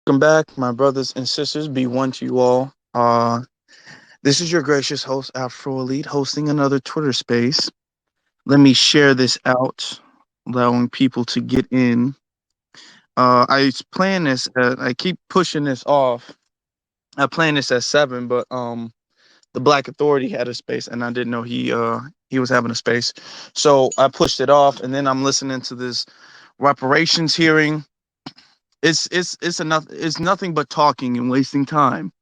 Welcome back, my brothers and sisters. Be one to you all. This is your gracious host, Afro Elite, hosting another Twitter space. Let me share this out, allowing people to get in. I plan this. I keep pushing this off. I planned this at 7, but the Black Authority had a space, and I didn't know he was having a space, so I pushed it off. And then I'm listening to this reparations hearing. It's nothing but talking and wasting time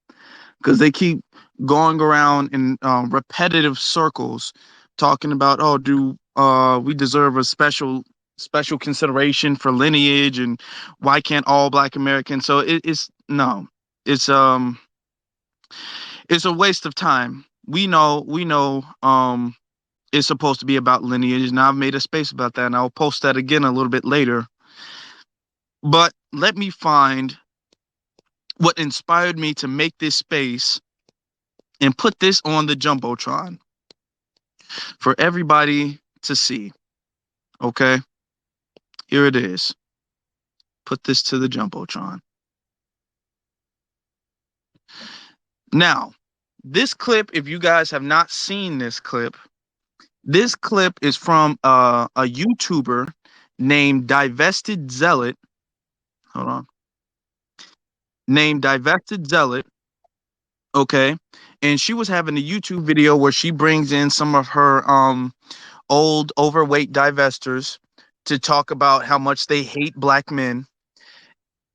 because they keep going around in repetitive circles talking about, oh, do we deserve a special consideration for lineage, and why can't all Black Americans? So it's no, it's um it's a waste of time. We know it's supposed to be about lineage, and I've made a space about that, and I'll post that again a little bit later. But let me find what inspired me to make this space and put this on the Jumbotron for everybody to see. Okay, here it is. Put this to the Jumbotron. Now, this clip, if you guys have not seen this clip is from a YouTuber named Divested Zealot. Hold on. Named Divested Zealot. Okay. And she was having a YouTube video where she brings in some of her old overweight divesters to talk about how much they hate Black men.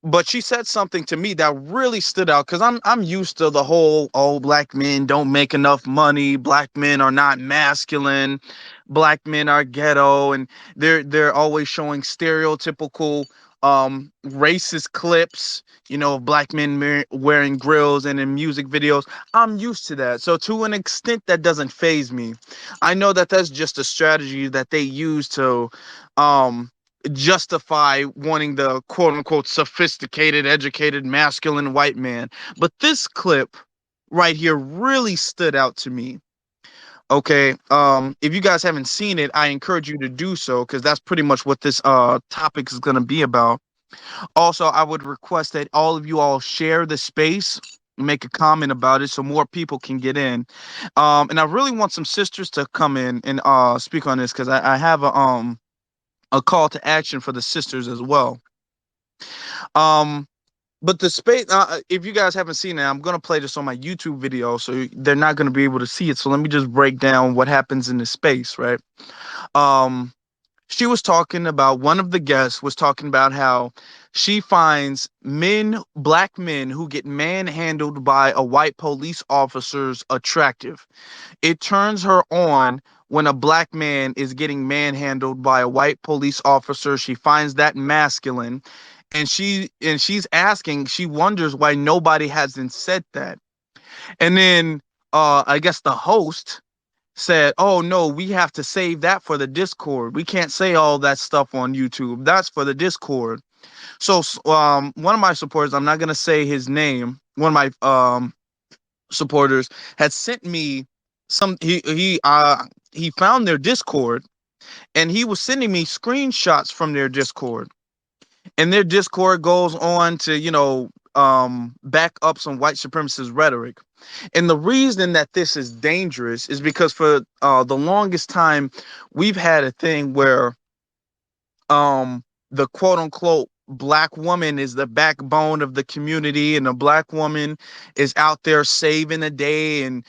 But she said something to me that really stood out because I'm used to the whole, oh, Black men don't make enough money, Black men are not masculine, Black men are ghetto, and they're always showing stereotypical racist clips, of Black men wearing grills and in music videos. I'm used to that. So to an extent that doesn't faze me. I know that that's just a strategy that they use to um justify wanting the quote unquote sophisticated, educated, masculine white man. But this clip right here really stood out to me. Okay. If you guys haven't seen it, I encourage you to do so because that's pretty much what this topic is gonna be about. Also, I would request that all of you all share the space, make a comment about it so more people can get in. And I really want some sisters to come in and speak on this because I have a call to action for the sisters as well. Um, but the space, if you guys haven't seen it, I'm gonna play this on my YouTube video, so they're not gonna be able to see it. So let me just break down what happens in the space, right? Um, she was talking about one of the guests was talking about how she finds Black men who get manhandled by a white police officers attractive. It turns her on when a Black man is getting manhandled by a white police officer. She finds that masculine, and she's asking, she wonders why nobody hasn't said that. And then I guess the host said, "Oh no, we have to save that for the Discord. We can't say all that stuff on YouTube. That's for the Discord." So one of my supporters, I'm not gonna say his name, one of my supporters had sent me some he found their Discord, and he was sending me screenshots from their Discord. And their Discord goes on to, back up some white supremacist rhetoric. And the reason that this is dangerous is because for the longest time we've had a thing where the quote unquote Black woman is the backbone of the community, and the Black woman is out there saving the day. And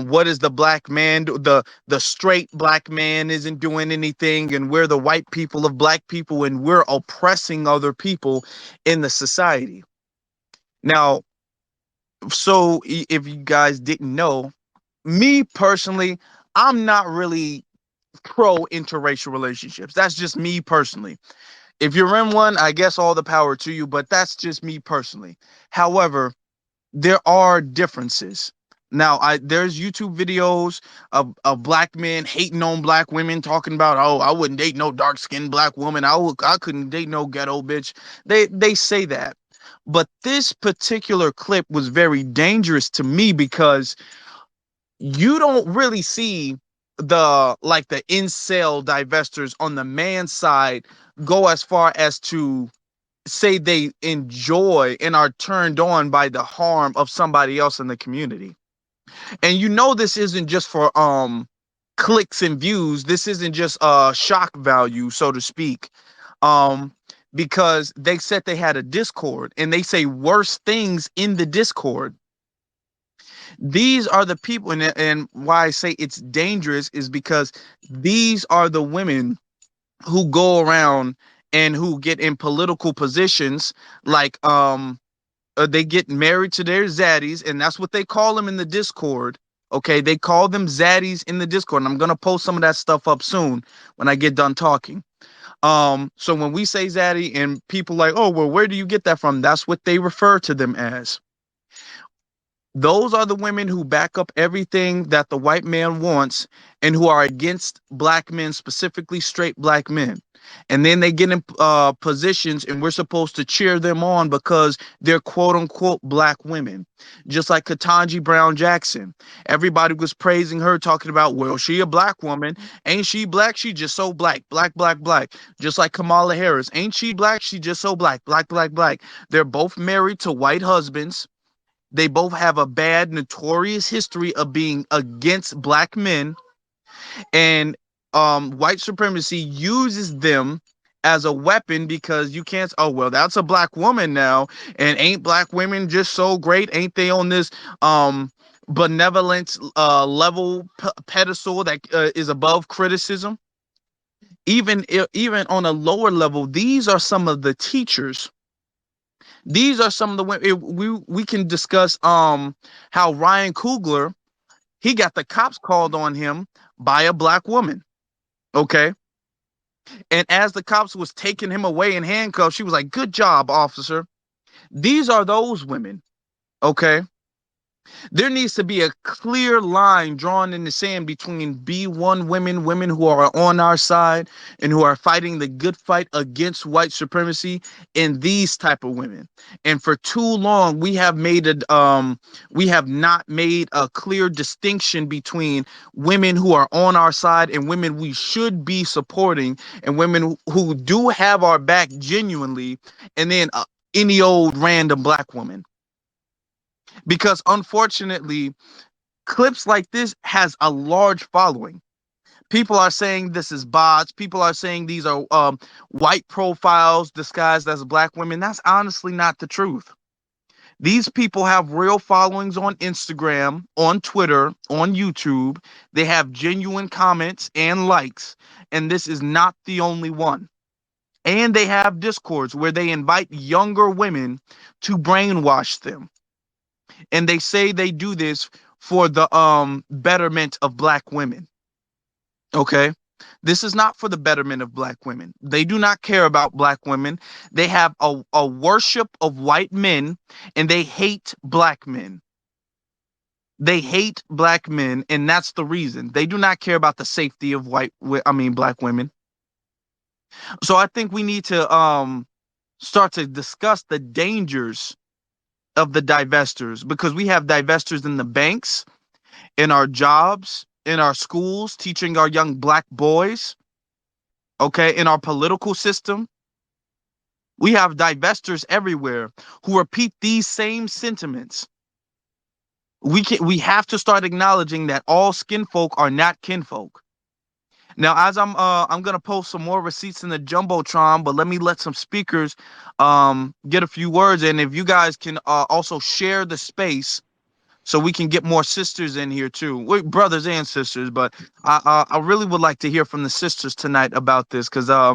what is the Black man the straight Black man isn't doing anything, and we're the white people of Black people, and we're oppressing other people in the society. Now, so if you guys didn't know, me personally, I'm not really pro interracial relationships. That's just me personally. If you're in one, I guess all the power to you, but that's just me personally. However, there are differences. Now, there's YouTube videos of Black men hating on Black women, talking about, oh, I wouldn't date no dark skinned Black woman. I couldn't date no ghetto bitch. They say that. But this particular clip was very dangerous to me because you don't really see the incel divestors on the man side go as far as to say they enjoy and are turned on by the harm of somebody else in the community. And you know this isn't just for clicks and views. This isn't just shock value, so to speak. Um because they said they had a Discord and they say worse things in the Discord. These are the people, and why I say it's dangerous is because these are the women who go around and who get in political positions, like they get married to their zaddies, and that's what they call them in the Discord. Okay, they call them zaddies in the Discord, and I'm gonna post some of that stuff up soon when I get done talking. So when we say zaddy and people like, oh well, where do you get that from? That's what they refer to them as. Those are the women who back up everything that the white man wants and who are against black men, specifically straight black men. And then they get in positions and we're supposed to cheer them on because they're quote unquote black women. Just like Ketanji Brown Jackson. Everybody was praising her, talking about, well, she a black woman. Ain't she black? She just so black. Black, black, black. Just like Kamala Harris. Ain't she black? She just so black. Black, black, black. They're both married to white husbands. They both have a bad, notorious history of being against black men, and white supremacy uses them as a weapon because you can't. Oh well, that's a black woman now, and ain't black women just so great? Ain't they on this benevolent level pedestal that is above criticism? Even on a lower level, these are some of the teachers. These are some of the women. We can discuss how Ryan Coogler, he got the cops called on him by a black woman. Okay. And as the cops was taking him away in handcuffs, she was like, good job, officer. These are those women. Okay. There needs to be a clear line drawn in the sand between B1 women, women who are on our side and who are fighting the good fight against white supremacy, and these type of women. And for too long, we have not made a clear distinction between women who are on our side and women we should be supporting, and women who do have our back genuinely, and then any old random black woman. Because unfortunately, clips like this has a large following. People are saying this is bots. People are saying these are white profiles disguised as black women. That's honestly not the truth. These people have real followings on Instagram, on Twitter, on YouTube. They have genuine comments and likes, and this is not the only one. And they have discords where they invite younger women to brainwash them, and they say they do this for the betterment of black women. Okay, this is not for the betterment of black women. They do not care about black women. They have a worship of white men, and they hate black men. They hate black men, and that's the reason. They do not care about the safety of black women. So I think we need to start to discuss the dangers of the divestors, because we have divestors in the banks, in our jobs, in our schools, teaching our young black boys, okay, in our political system. We have divestors everywhere who repeat these same sentiments. We have to start acknowledging that all skin folk are not kinfolk. Now, as I'm gonna post some more receipts in the jumbotron, but let me let some speakers get a few words in. If you guys can also share the space so we can get more sisters in here too. We're brothers and sisters, but I really would like to hear from the sisters tonight about this, because I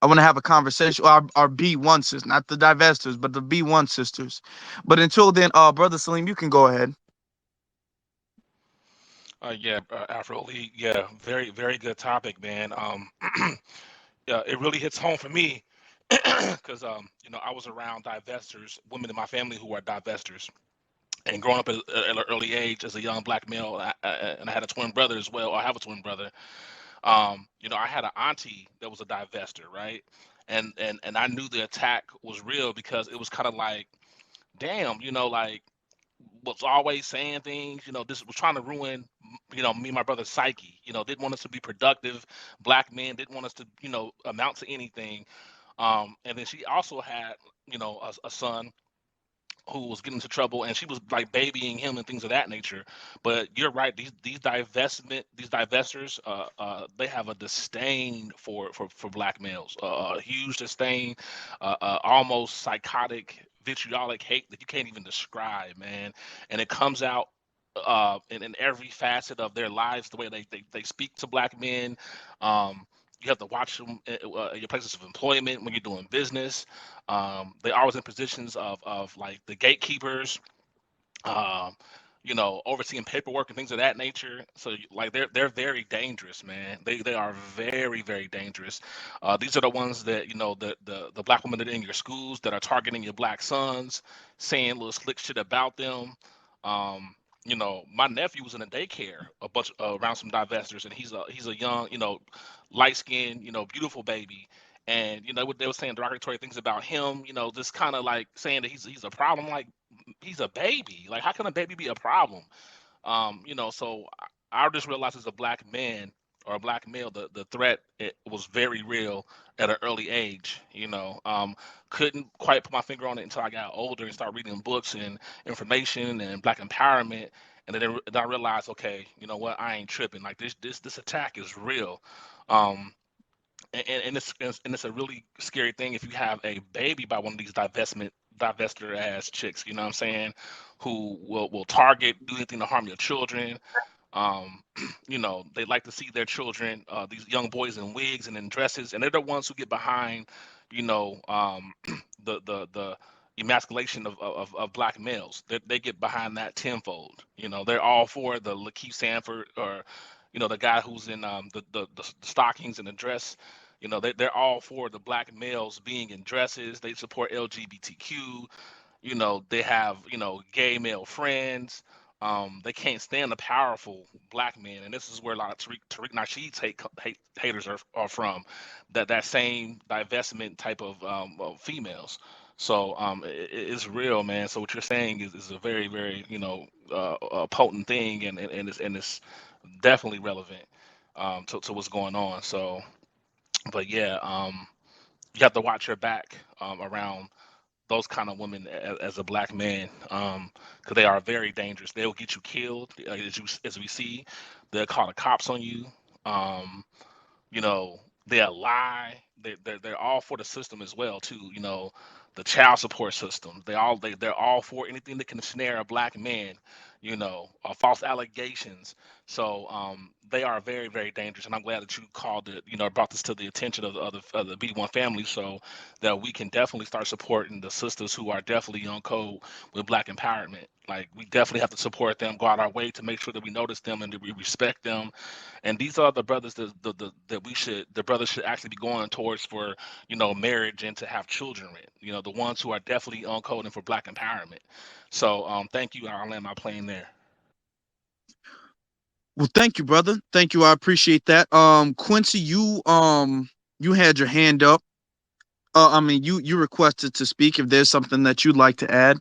want to have a conversation. Our B1 sisters, not the divestors, but the B1 sisters. But until then, brother Salim, you can go ahead. Yeah, Afro League. Yeah, very, very good topic, man. Yeah, it really hits home for me because I was around divestors, women in my family who are divestors, and growing up at an early age as a young black male, and I had a twin brother as well. I have a twin brother. I had an auntie that was a divester, right? And I knew the attack was real because it was kind of like, damn, like was always saying things, this was trying to ruin, me and my brother's psyche, didn't want us to be productive black men, didn't want us to, amount to anything. And then she also had, a son who was getting into trouble, and she was like babying him and things of that nature. But you're right; these divestors, they have a disdain for black males, a huge disdain, almost psychotic, vitriolic hate that you can't even describe, man. And it comes out. In every facet of their lives, the way they speak to black men, you have to watch them at your places of employment when you're doing business. They're always in positions of like the gatekeepers, um, overseeing paperwork and things of that nature. So like they're very dangerous, man. They are very very dangerous. These are the ones that the black women that are in your schools that are targeting your black sons, saying little slick shit about them. Um, my nephew was in a daycare a bunch around some divestors, and he's a young, light skinned, beautiful baby. And what they were saying derogatory things about him, just kind of like saying that he's a problem. Like, he's a baby. Like, how can a baby be a problem? So I just realized as a black man or a black male, the threat, it was very real at an early age. Couldn't quite put my finger on it until I got older and started reading books and information and black empowerment. And then I realized, okay, you know what? I ain't tripping. Like, this attack is real. Um, and it's a really scary thing if you have a baby by one of these divester ass chicks, you know what I'm saying, who will target, do anything to harm your children. um they like to see their children, these young boys in wigs and in dresses, and they're the ones who get behind, the emasculation of black males. They get behind that tenfold. They're all for the Lakeith Sanford, or the guy who's in the stockings and the dress. They're all for the black males being in dresses. They support LGBTQ. They have, gay male friends. They can't stand the powerful black men, and this is where a lot of Tariq Nasheed's haters are from. That same divestment type of females. So it's real, man. So what you're saying is a very, very, potent thing, and it's definitely relevant, to what's going on. So, but yeah, you have to watch your back, around those kind of women as a black man, because they are very dangerous. They'll get you killed, as we see. They'll call the cops on you. Um, you know they'll lie. They're all for the system as well too. The child support system. They're all for anything that can snare a black man. False allegations. So they are very very dangerous, and I'm glad that you called it. Brought this to the attention of the B1 family, so that we can definitely start supporting the sisters who are definitely on code with black empowerment. Like, we definitely have to support them, go out our way to make sure that we notice them and that we respect them. And these are the brothers that brothers should actually be going towards for, marriage and to have children with. The ones who are definitely on code and for black empowerment. So thank you. I'll land my plane there. Well, thank you, brother. Thank you. I appreciate that. Quincy, you had your hand up. I mean, you requested to speak. If there's something that you'd like to add.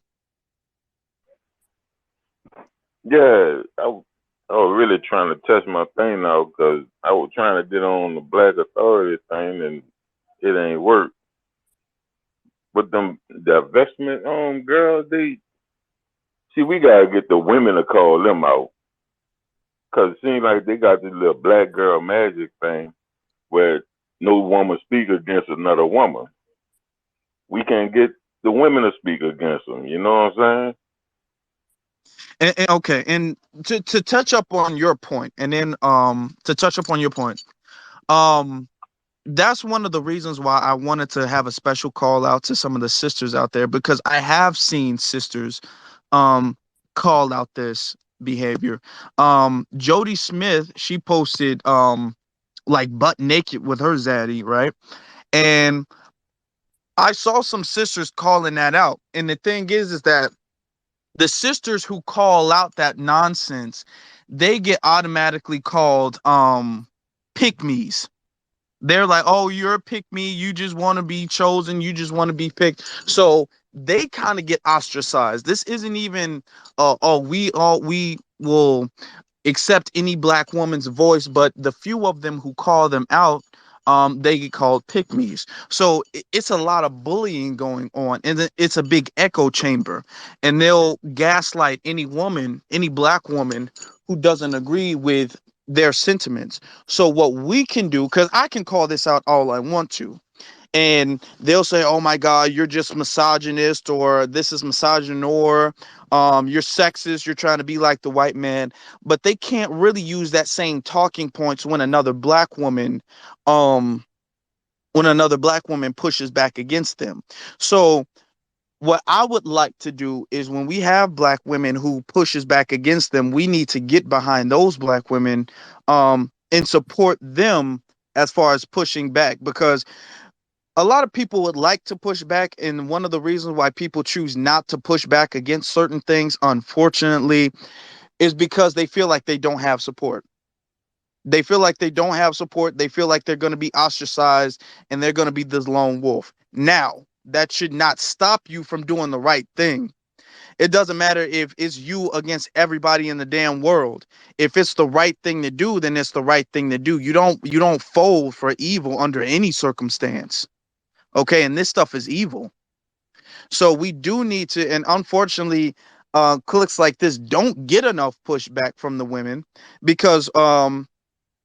Yeah, I was really trying to test my thing now because I was trying to get on the Black Authority thing and it ain't work. But them the investment girls, they see we gotta get the women to call them out because it seems like they got this little black girl magic thing where no woman speak against another woman. We can't get the women to speak against them. You know what I'm saying? And okay, and to touch up on your point, and then to touch up on your point, um that's one of the reasons why I wanted to have a special call out to some of the sisters out there, because I have seen sisters um call out this behavior. Jody Smith, she posted like butt naked with her zaddy, right? And I saw some sisters calling that out. And the thing is that the sisters who call out that nonsense, they get automatically called pick me's. They're like, oh, you're a pick me. You just want to be chosen. You just want to be picked. So they kind of get ostracized. This isn't even, we will accept any black woman's voice, but the few of them who call them out, they get called pick me's. So it's a lot of bullying going on, and it's a big echo chamber. And they'll gaslight any woman, any black woman who doesn't agree with their sentiments. So what we can do, because I can call this out all I want to, and they'll say, "Oh my God, you're just misogynist," or "This is misogynoir," "You're sexist," "You're trying to be like the white man," but they can't really use that same talking points um, when another black woman pushes back against them. So what I would like to do is when we have black women who pushes back against them, we need to get behind those black women, and support them as far as pushing back, because a lot of people would like to push back, and one of the reasons why people choose not to push back against certain things, unfortunately, is because they feel like they don't have support. They feel like they don't have support. They feel like they're going to be ostracized, and they're going to be this lone wolf. Now, that should not stop you from doing the right thing. It doesn't matter if it's you against everybody in the damn world. If it's the right thing to do, then it's the right thing to do. You don't fold for evil under any circumstance. Okay, and this stuff is evil. So we do need to, and unfortunately, clicks like this don't get enough pushback from the women because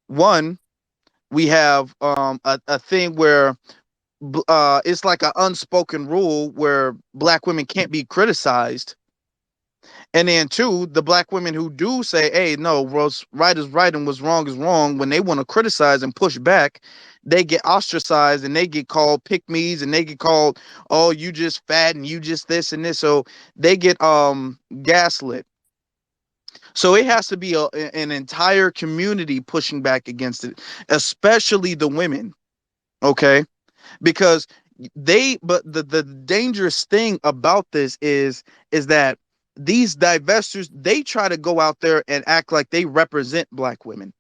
one, we have a thing where it's like an unspoken rule where black women can't be criticized. And then two, the black women who do say, "Hey, no, what's right is right and what's wrong is wrong," when they want to criticize and push back, they get ostracized and they get called pick me's and they get called, "Oh, you just fat and you just this and this." So they get gaslit. So it has to be an entire community pushing back against it, especially the women. Okay, because but the dangerous thing about this is that these divestors, they try to go out there and act like they represent black women.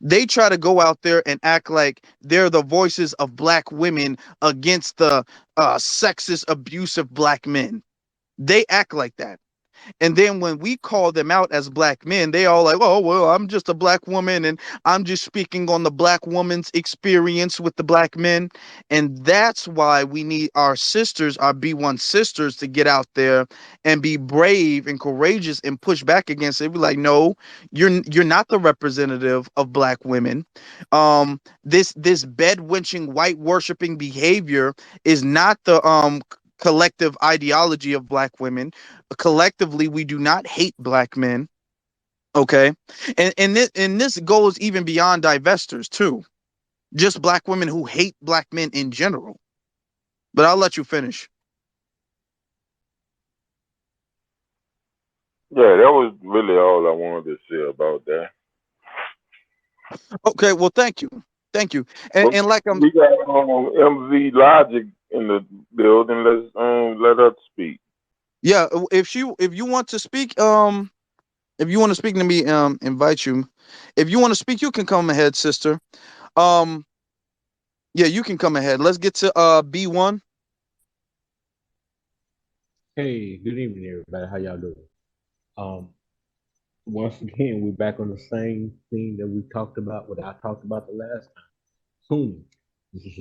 They try to go out there and act like they're the voices of black women against the sexist abusive black men. They act like that. And then when we call them out as black men, they all like, "Oh, well, I'm just a black woman and I'm just speaking on the black woman's experience with the black men." And that's why we need our sisters, our B1 sisters, to get out there and be brave and courageous and push back against it. Be like, "No, you're not the representative of black women. This bed winching, white worshiping behavior is not the collective ideology of black women. Collectively, we do not hate black men." Okay, and this goes even beyond divestors too. Just black women who hate black men in general. But I'll let you finish. Yeah, that was really all I wanted to say about that. Okay, well, thank you, But and like I'm we got MV Logic in the building. Let's let her speak. yeah. If you want to speak, if you want to speak to me, invite you. If you want to speak, you can come ahead, sister. Um, yeah, you can come ahead. Let's get to B1. Hey, good evening, everybody. How y'all doing? Um, Once again, we're back on the same thing that we talked about, what I talked about the last time. Tuning. This is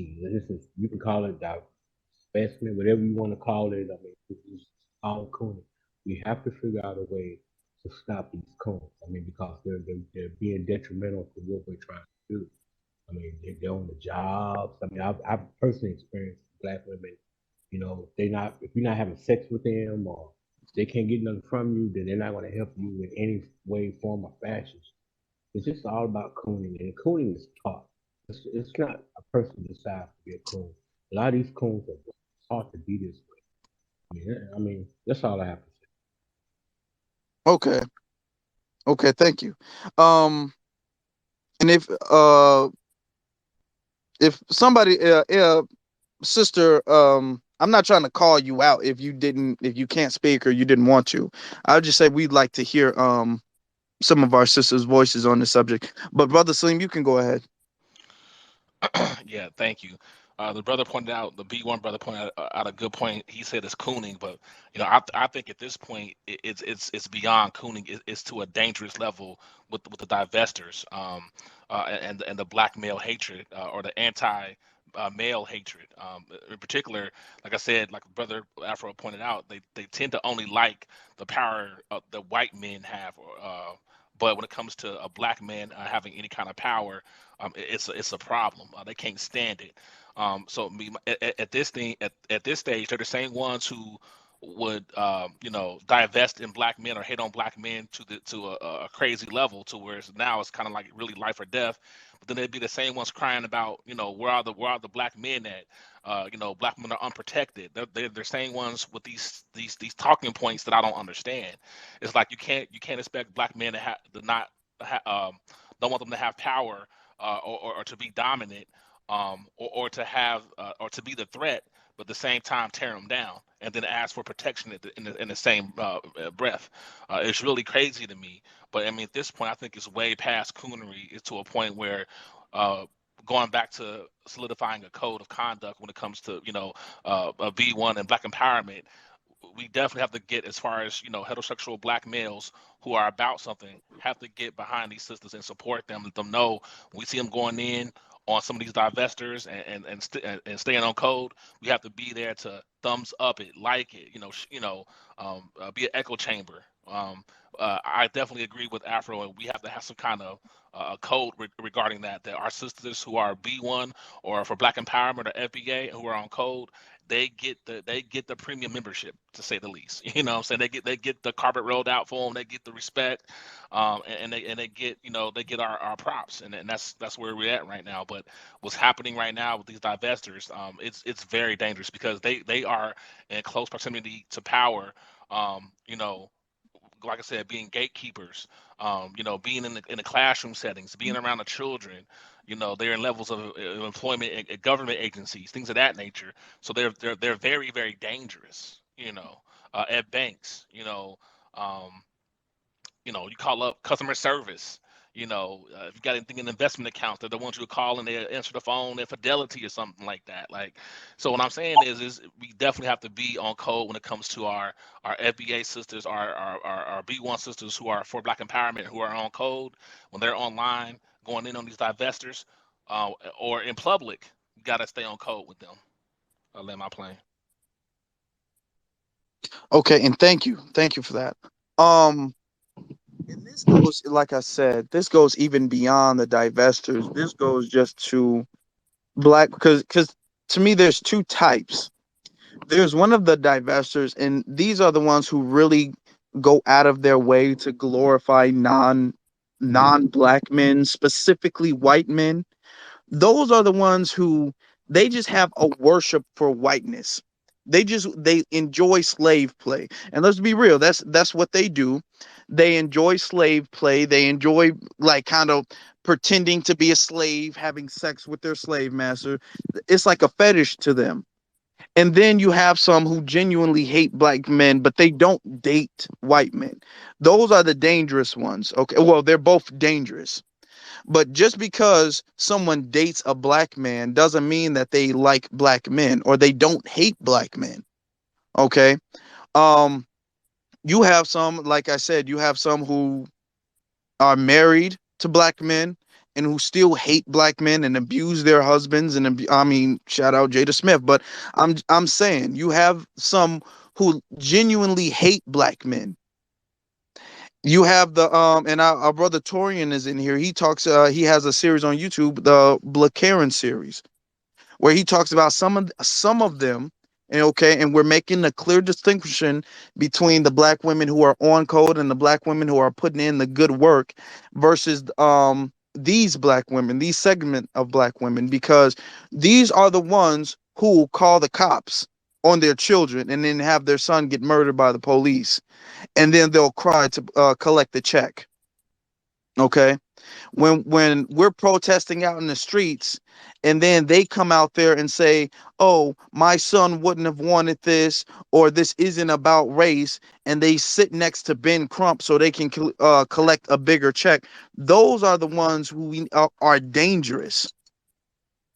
you can call it divestment, whatever you want to call it. I mean, this is all cooning. We have to figure out a way to stop these coons. I mean, because they're being detrimental to what we're trying to do. I mean, they're on the jobs. I mean, I've personally experienced black women. You know, they not if you're not having sex with them or they can't get nothing from you, then they're not going to help you in any way, form, or fashion. It's just all about cooning, and cooning is taught. It's not a person decides to be a coon. A lot of these coons are taught to be this way. I mean, that's all I have to say. Okay, okay, thank you. Um, and if somebody sister, I'm not trying to call you out if you can't speak or you didn't want to. I would just say we'd like to hear some of our sisters' voices on the subject. But brother Slim, you can go ahead. Yeah, thank you. The brother pointed out, the B1 brother pointed out a good point. He said it's cooning, but I think at this point it's beyond cooning. It's to a dangerous level with the divestors, and the black male hatred, or the anti. Male hatred, in particular, like I said, like brother Afro pointed out, they tend to only like the power the white men have, but when it comes to a black man having any kind of power, it's a problem. They can't stand it. So at this thing at this stage, they're the same ones who would divest in black men or hate on black men to a crazy level, to where now it's kind of like really life or death. But then they'd be the same ones crying about, where are the black men at? Black men are unprotected. They're the same ones with these talking points that I don't understand. It's like you can't expect black men to not ha, don't want them to have power, or to be dominant, or to have or to be the threat, but at the same time tear them down and then ask for protection in the same breath. It's really crazy to me. But I mean, at this point, I think it's way past coonery. It's to a point where uh, going back to solidifying a code of conduct when it comes to a B1 and black empowerment. We definitely have to get, as far as heterosexual black males who are about something, have to get behind these sisters and support them. Let them know when we see them going in on some of these divestors and staying on code. We have to be there to thumbs up it, like it, be an echo chamber. I definitely agree with Afro, and we have to have some kind of code regarding that. That our sisters who are B1 or for Black Empowerment or FBA who are on code, they get the premium membership, to say the least. What I'm saying, they get the carpet rolled out for them. They get the respect, and they get they get our props, and that's where we're at right now. But what's happening right now with these divestors, it's very dangerous because they are in close proximity to power. Um, you know, like I said, being gatekeepers, being in the classroom settings, being around the children. They're in levels of employment at government agencies, things of that nature. So they're very, very dangerous. At banks. Um, you call up customer service. If you got anything in investment accounts, they're the ones you would call and they answer the phone at Fidelity or something like that. Like, so what I'm saying is we definitely have to be on code when it comes to our FBA sisters, our B1 sisters who are for Black empowerment, who are on code when they're online going in on these divestors, or in public. You got to stay on code with them. I'll land my plane. Okay, and thank you for that. Um, and this goes, like I said, this goes even beyond the divestors. This goes just to black, because to me, there's two types. There's one of the divestors, and these are the ones who really go out of their way to glorify non black men, specifically white men. Those are the ones who they just have a worship for whiteness. They enjoy slave play. And let's be real, that's what they do. They enjoy slave play. They enjoy, like, kind of pretending to be a slave, having sex with their slave master. It's like a fetish to them. And then you have some who genuinely hate black men, but they don't date white men. Those are the dangerous ones. Okay. Well, they're both dangerous. But just because someone dates a black man doesn't mean that they like black men or they don't hate black men. Okay. Um, you have some, like I said, you have some who are married to black men and who still hate black men and abuse their husbands and I mean, shout out Jada Smith, but I'm saying you have some who genuinely hate black men. You have the and our brother Torian is in here. He talks he has a series on YouTube, the Black Karen series, where he talks about some of them. And okay, and we're making a clear distinction between the black women who are on code and the black women who are putting in the good work versus these black women, these segment of black women, because these are the ones who call the cops on their children and then have their son get murdered by the police, and then they'll cry to collect the check. Okay, when we're protesting out in the streets, and then they come out there and say, oh, my son wouldn't have wanted this, or this isn't about race, and they sit next to Ben Crump so they can collect a bigger check. Those are the ones who are dangerous.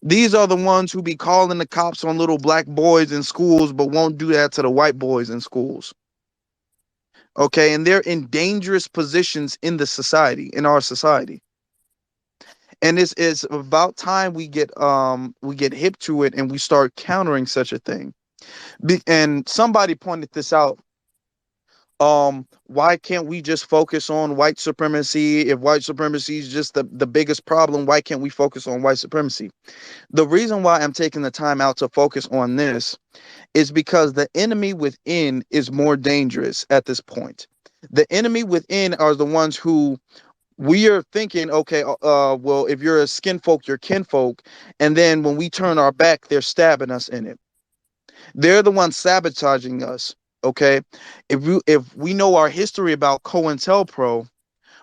These are the ones who be calling the cops on little black boys in schools, but won't do that to the white boys in schools. Okay, and they're in dangerous positions in the society, in our society. And it's about time we get hip to it and we start countering such a thing. And somebody pointed this out. Why can't we just focus on white supremacy? If white supremacy is just the biggest problem, why can't we focus on white supremacy? The reason why I'm taking the time out to focus on this is because the enemy within is more dangerous at this point. The enemy within are the ones who we are thinking, okay, well, if you're a skin folk, you're kinfolk, and then when we turn our back, they're stabbing us in it. They're the ones sabotaging us. Okay, if we know our history about COINTELPRO,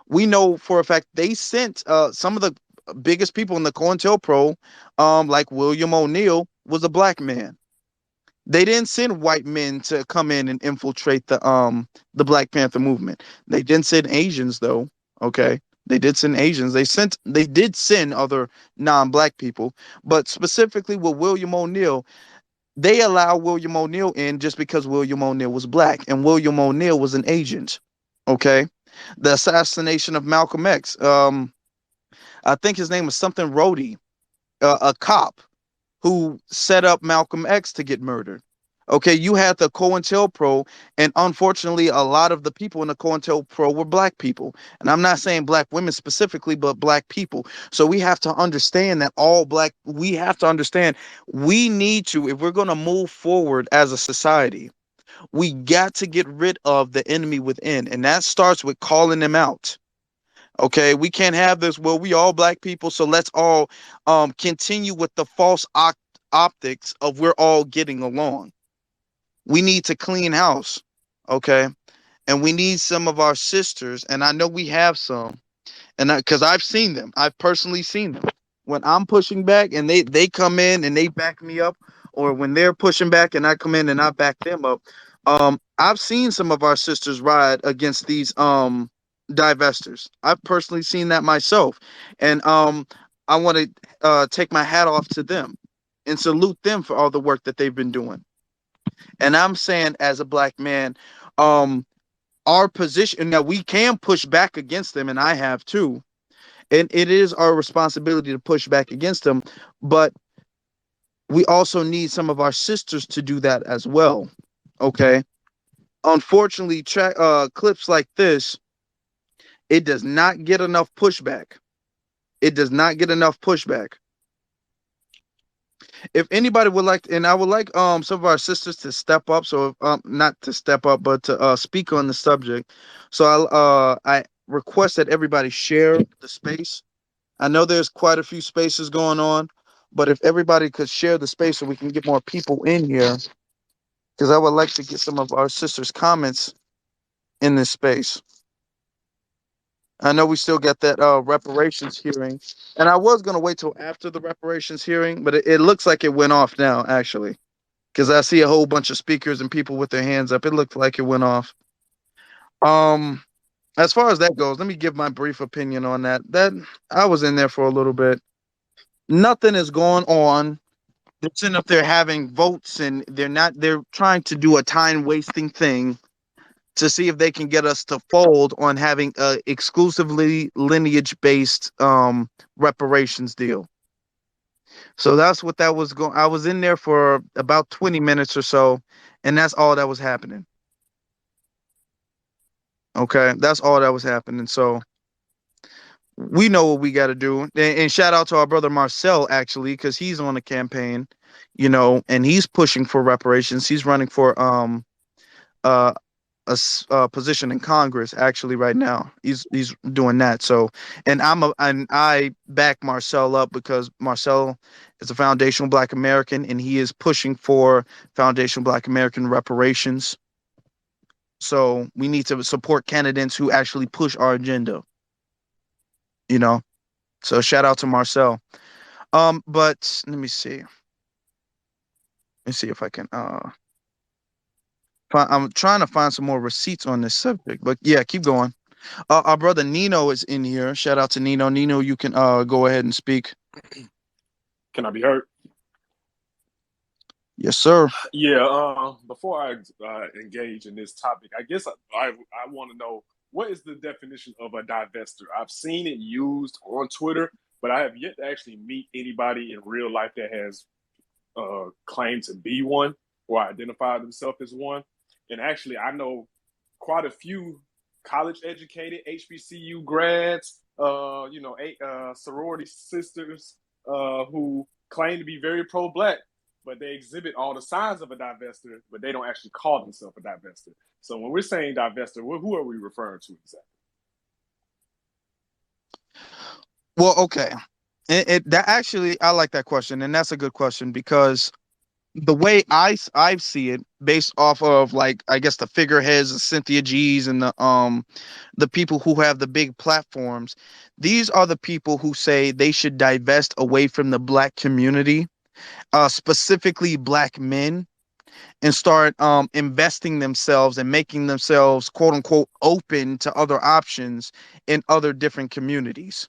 we know for a fact they sent some of the biggest people in the COINTELPRO, like William O'Neill, was a black man. They didn't send white men to come in and infiltrate the Black Panther movement. They didn't send Asians though. Okay. They did send Asians. They did send other non-black people, but specifically with William O'Neill, they allow William O'Neill in just because William O'Neill was black and William O'Neill was an agent. Okay. The assassination of Malcolm X. I think his name was something Rhodey, a cop who set up Malcolm X to get murdered. Okay, you had the COINTELPRO, and unfortunately, a lot of the people in the COINTELPRO were black people. And I'm not saying black women specifically, but black people. So we have to understand that we have to understand we need to, if we're going to move forward as a society, we got to get rid of the enemy within. And that starts with calling them out. Okay, we can't have this. Well, we all black people, so let's all continue with the false optics of we're all getting along. We need to clean house, okay, and we need some of our sisters, and I know we have some, and because I've seen them, I've personally seen them. When I'm pushing back and they come in and they back me up, or when they're pushing back and I come in and I back them up, I've seen some of our sisters ride against these divestors. I've personally seen that myself, and I want to take my hat off to them and salute them for all the work that they've been doing. And I'm saying, as a black man, um, our position now we can push back against them, and I have too. And it is our responsibility to push back against them, but we also need some of our sisters to do that as well. Okay. Unfortunately, clips like this, it does not get enough pushback. It does not get enough pushback. If anybody would like, and I would like some of our sisters to step up, so not to step up, but to speak on the subject. So I request that everybody share the space. I know there's quite a few spaces going on, but if everybody could share the space so we can get more people in here, because I would like to get some of our sisters' comments in this space. I know we still got that reparations hearing, and I was gonna wait till after the reparations hearing, but it looks like it went off now, actually, because I see a whole bunch of speakers and people with their hands up. It looked like it went off. Um, as far as that goes, let me give my brief opinion on that. That I was in there for a little bit. Nothing is going on. They're sitting up there having votes, and they're trying to do a time wasting thing to see if they can get us to fold on having a exclusively lineage based reparations deal. So that's what that was going. I was in there for about 20 minutes or so, and that's all that was happening. Okay, that's all that was happening. So we know what we got to do. And shout out to our brother Marcel, actually, because he's on the campaign, and he's pushing for reparations. He's running for uh position in Congress actually right now. He's doing that. So, and I back Marcel up because Marcel is a foundational Black American and he is pushing for foundational Black American reparations. So we need to support candidates who actually push our agenda. You know. So shout out to Marcel. But let me see. Let me see if I can I'm trying to find some more receipts on this subject. But yeah, keep going. Our brother Nino is in here. Shout out to Nino. Nino, you can go ahead and speak. Can I be heard? Yes, sir. Yeah. Before I engage in this topic, I guess I want to know what is the definition of a divester. I've seen it used on Twitter, but I have yet to actually meet anybody in real life that has claimed to be one or identify themselves as one. And actually, I know quite a few college educated HBCU grads, sorority sisters who claim to be very pro black, but they exhibit all the signs of a divester, but they don't actually call themselves a divester. So when we're saying divester, who are we referring to exactly? Well, okay. That actually, I like that question, and that's a good question because the way I see it, based off of like I guess the figureheads, the Cynthia G's, and the people who have the big platforms, these are the people who say they should divest away from the black community, specifically black men, and start investing themselves and making themselves quote unquote open to other options in other different communities.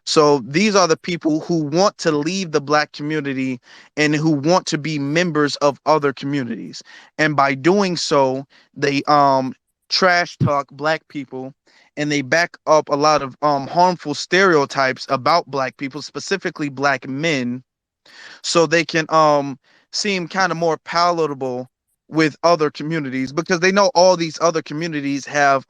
So these are the people who want to leave the black community and who want to be members of other communities. And by doing so, they trash talk black people and they back up a lot of harmful stereotypes about black people, specifically black men, so they can seem kind of more palatable with other communities because they know all these other communities have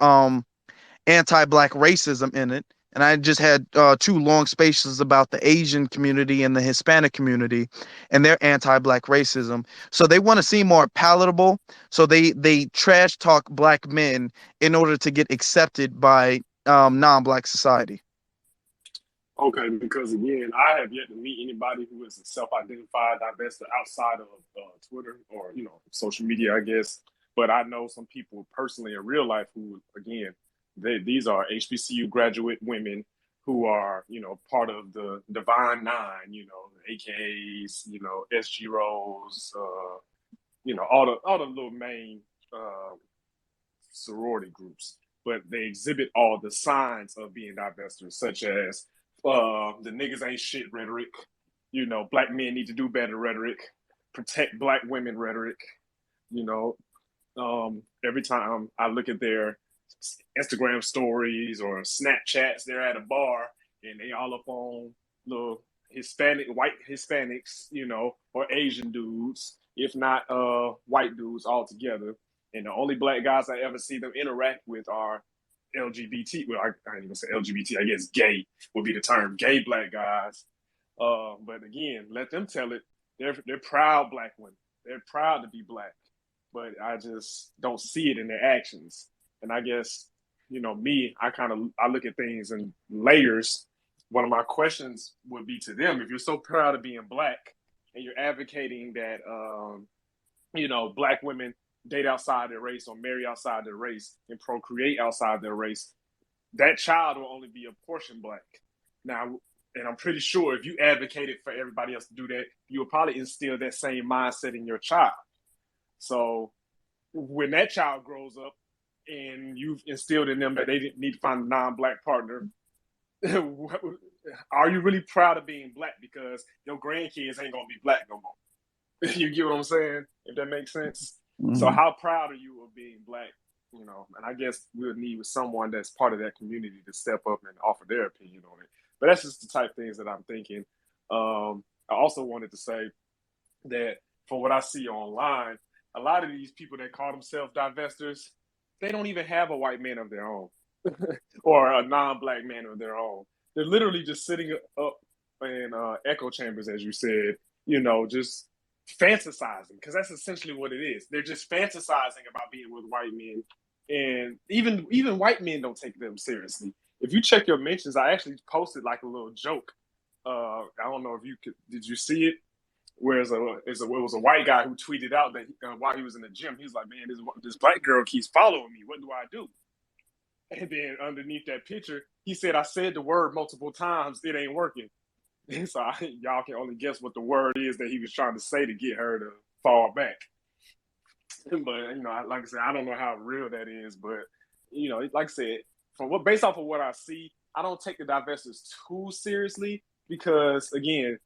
anti-black racism in it. And I just had two long spaces about the Asian community and the Hispanic community and their anti-black racism. So they want to seem more palatable. So they trash talk black men in order to get accepted by non-black society. Okay, because again, I have yet to meet anybody who is a self-identified divester outside of Twitter or social media, I guess. But I know some people personally in real life who, again, these are HBCU graduate women who are part of the Divine Nine, AKAs, SG Rose, all the little main uh, sorority groups, but they exhibit all the signs of being divestors, such as the niggas ain't shit rhetoric, black men need to do better rhetoric, protect black women rhetoric, you know. Every time I look at their Instagram stories or Snapchats, they're at a bar and they all up on little white Hispanics, or Asian dudes, if not white dudes altogether. And the only black guys I ever see them interact with are LGBT. Well, I ain't even say LGBT. I guess gay would be the term. Gay black guys. But again, let them tell it. They're proud black women. They're proud to be black. But I just don't see it in their actions. And I guess me, I look at things in layers. One of my questions would be to them: if you're so proud of being black and you're advocating that black women date outside their race or marry outside their race and procreate outside their race, that child will only be a portion black. Now, and I'm pretty sure if you advocated for everybody else to do that, you would probably instill that same mindset in your child. So when that child grows up and you've instilled in them that they need to find a non-black partner, are you really proud of being black? Because your grandkids ain't gonna be black no more. You get what I'm saying? If that makes sense. So Mm-hmm. how proud are you of being black? And I guess we'll need someone that's part of that community to step up and offer their opinion on it. But that's just the type of things that I'm thinking. I also wanted to say that from what I see online, a lot of these people that call themselves divestors, they don't even have a white man of their own or a non-black man of their own. They're literally just sitting up in echo chambers, as you said, just fantasizing, because that's essentially what it is. They're just fantasizing about being with white men, and even white men don't take them seriously. If you check your mentions, I actually posted like a little joke. I don't know if did you see it? Whereas it was a white guy who tweeted out that while he was in the gym, he was like, "Man, this black girl keeps following me. What do I do?" And then underneath that picture, he said, "I said the word multiple times. It ain't working." So y'all can only guess what the word is that he was trying to say to get her to fall back. But like I said, I don't know how real that is. But like I said, based off of what I see, I don't take the divestors too seriously because again,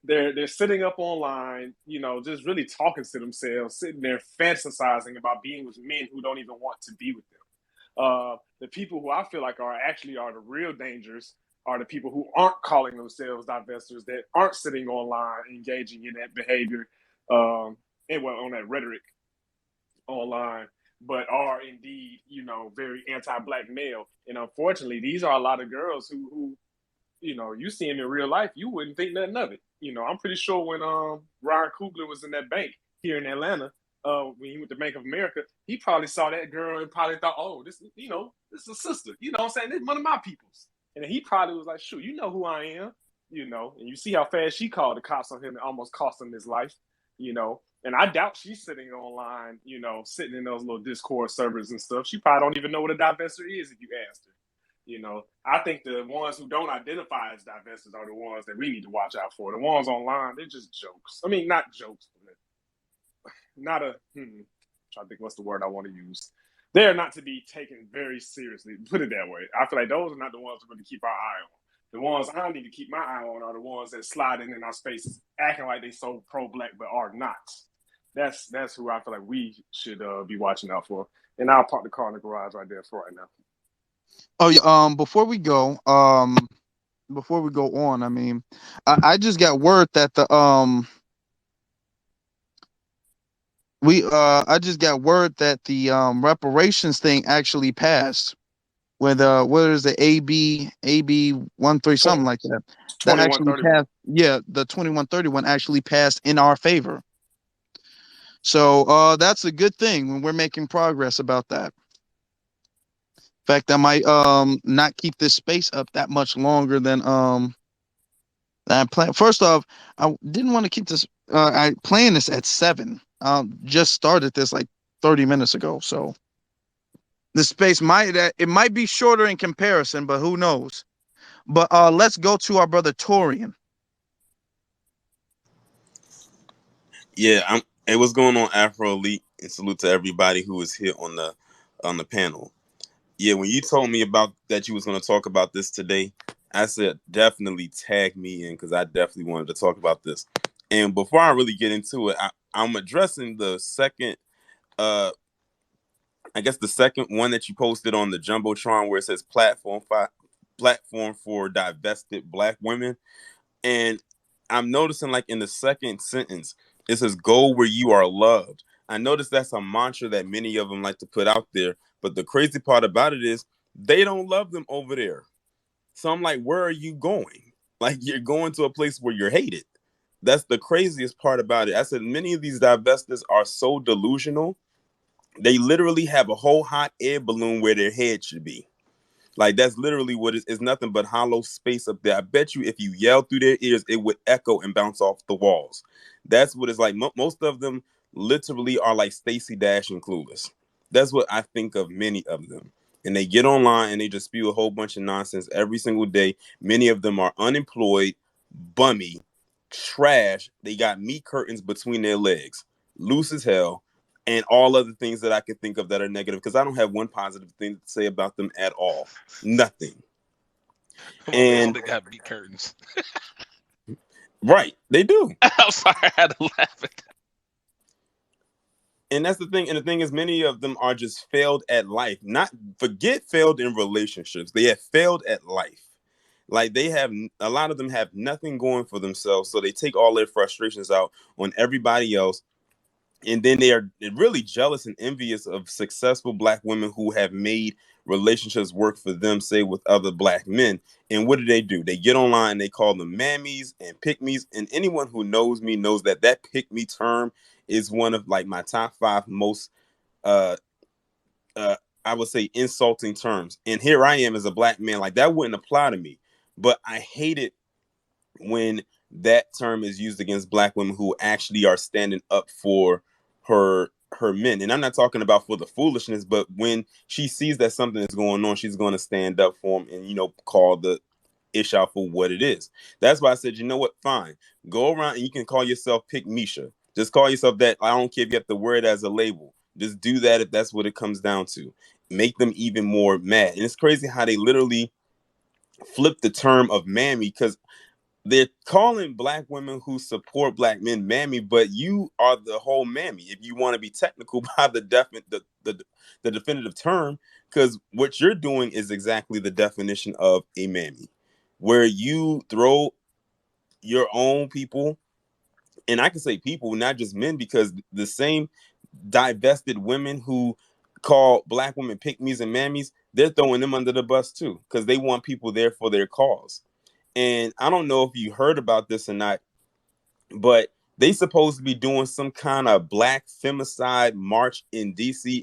they're sitting up online, just really talking to themselves, sitting there fantasizing about being with men who don't even want to be with them. The people who I feel like are the real dangers are the people who aren't calling themselves divestors, that aren't sitting online engaging in that behavior, on that rhetoric online, but are indeed, very anti-black male. And unfortunately, these are a lot of girls who you see them in real life, you wouldn't think nothing of it. I'm pretty sure when Ryan Coogler was in that bank here in Atlanta, when he went to Bank of America, he probably saw that girl and probably thought, oh, this is a sister. You know what I'm saying? This is one of my peoples. And then he probably was like, shoot, you know who I am, and you see how fast she called the cops on him and almost cost him his life, And I doubt she's sitting online, sitting in those little Discord servers and stuff. She probably don't even know what a divestor is if you asked her. I think the ones who don't identify as divestors are the ones that we need to watch out for. The ones online, they're just jokes. I mean, not jokes, but not a. I'm trying to think what's the word I want to use. They're not to be taken very seriously. Put it that way. I feel like those are not the ones we're going to keep our eye on. The ones I need to keep my eye on are the ones that slide in our spaces, acting like they so pro-black but are not. That's who I feel like we should be watching out for. And I'll park the car in the garage right there for right now. Oh yeah. Before we go on, I mean, I just got word that I just got word that the reparations thing actually passed with what is the AB 13 something like that. That actually 2131. passed. Yeah, the 2131 actually passed in our favor. So that's a good thing when we're making progress about that. In fact, I might not keep this space up that much longer than I plan. First off, I didn't want to keep this. I planned this at 7. Just started this like 30 minutes ago. So the space it might be shorter in comparison, but who knows? But let's go to our brother Torian. Yeah, Hey, what's going on, Afro Elite? And salute to everybody who is here on the panel. Yeah, when you told me about that you was going to talk about this today, I said definitely tag me in because I definitely wanted to talk about this. And before I really get into it, I'm addressing the second, I guess the second one that you posted on the Jumbotron where it says platform for divested Black women. And I'm noticing like in the second sentence, it says go where you are loved. I noticed that's a mantra that many of them like to put out there. But the crazy part about it is they don't love them over there. So I'm like, where are you going? Like you're going to a place where you're hated. That's the craziest part about it. I said many of these divestors are so delusional. They literally have a whole hot air balloon where their head should be. Like that's literally what it is. It's nothing but hollow space up there. I bet you if you yell through their ears, it would echo and bounce off the walls. That's what it's like. Most of them literally are like Stacey Dash and Clueless. That's what I think of many of them. And they get online and they just spew a whole bunch of nonsense every single day. Many of them are unemployed, bummy, trash. They got meat curtains between their legs, loose as hell, and all other things that I can think of that are negative because I don't have one positive thing to say about them at all. Nothing. Well, they And only got meat curtains. right, they do. I'm sorry, I had to laugh at that. And that's the thing. And the thing is, many of them are just failed at life. Not forget failed in relationships. They have failed at life. Like they have a lot of them have nothing going for themselves. So they take all their frustrations out on everybody else. And then they are really jealous and envious of successful Black women who have made relationships work for them, say with other Black men. And what do? They get online, they call them mammies and pick-me's. And anyone who knows me knows that pick-me term is one of like my top 5 most, uh, I would say, insulting terms. And here I am as a Black man, like that wouldn't apply to me. But I hate it when that term is used against Black women who actually are standing up for her men. And I'm not talking about for the foolishness, but when she sees that something is going on, she's going to stand up for him and call the ish out for what it is. That's why I said, you know what, fine, go around and you can call yourself Pick Misha. Just call yourself that. I don't care if you have to wear it as a label. Just do that if that's what it comes down to. Make them even more mad. And it's crazy how they literally flip the term of mammy, because they're calling black women who support black men mammy, but you are the whole mammy if you want to be technical by the definitive term, because what you're doing is exactly the definition of a mammy, where you throw your own people, and I can say people, not just men, because the same divested women who call black women pick me's and mammies, they're throwing them under the bus too, because they want people there for their cause. And I don't know if you heard about this or not, but they supposed to be doing some kind of black femicide march in DC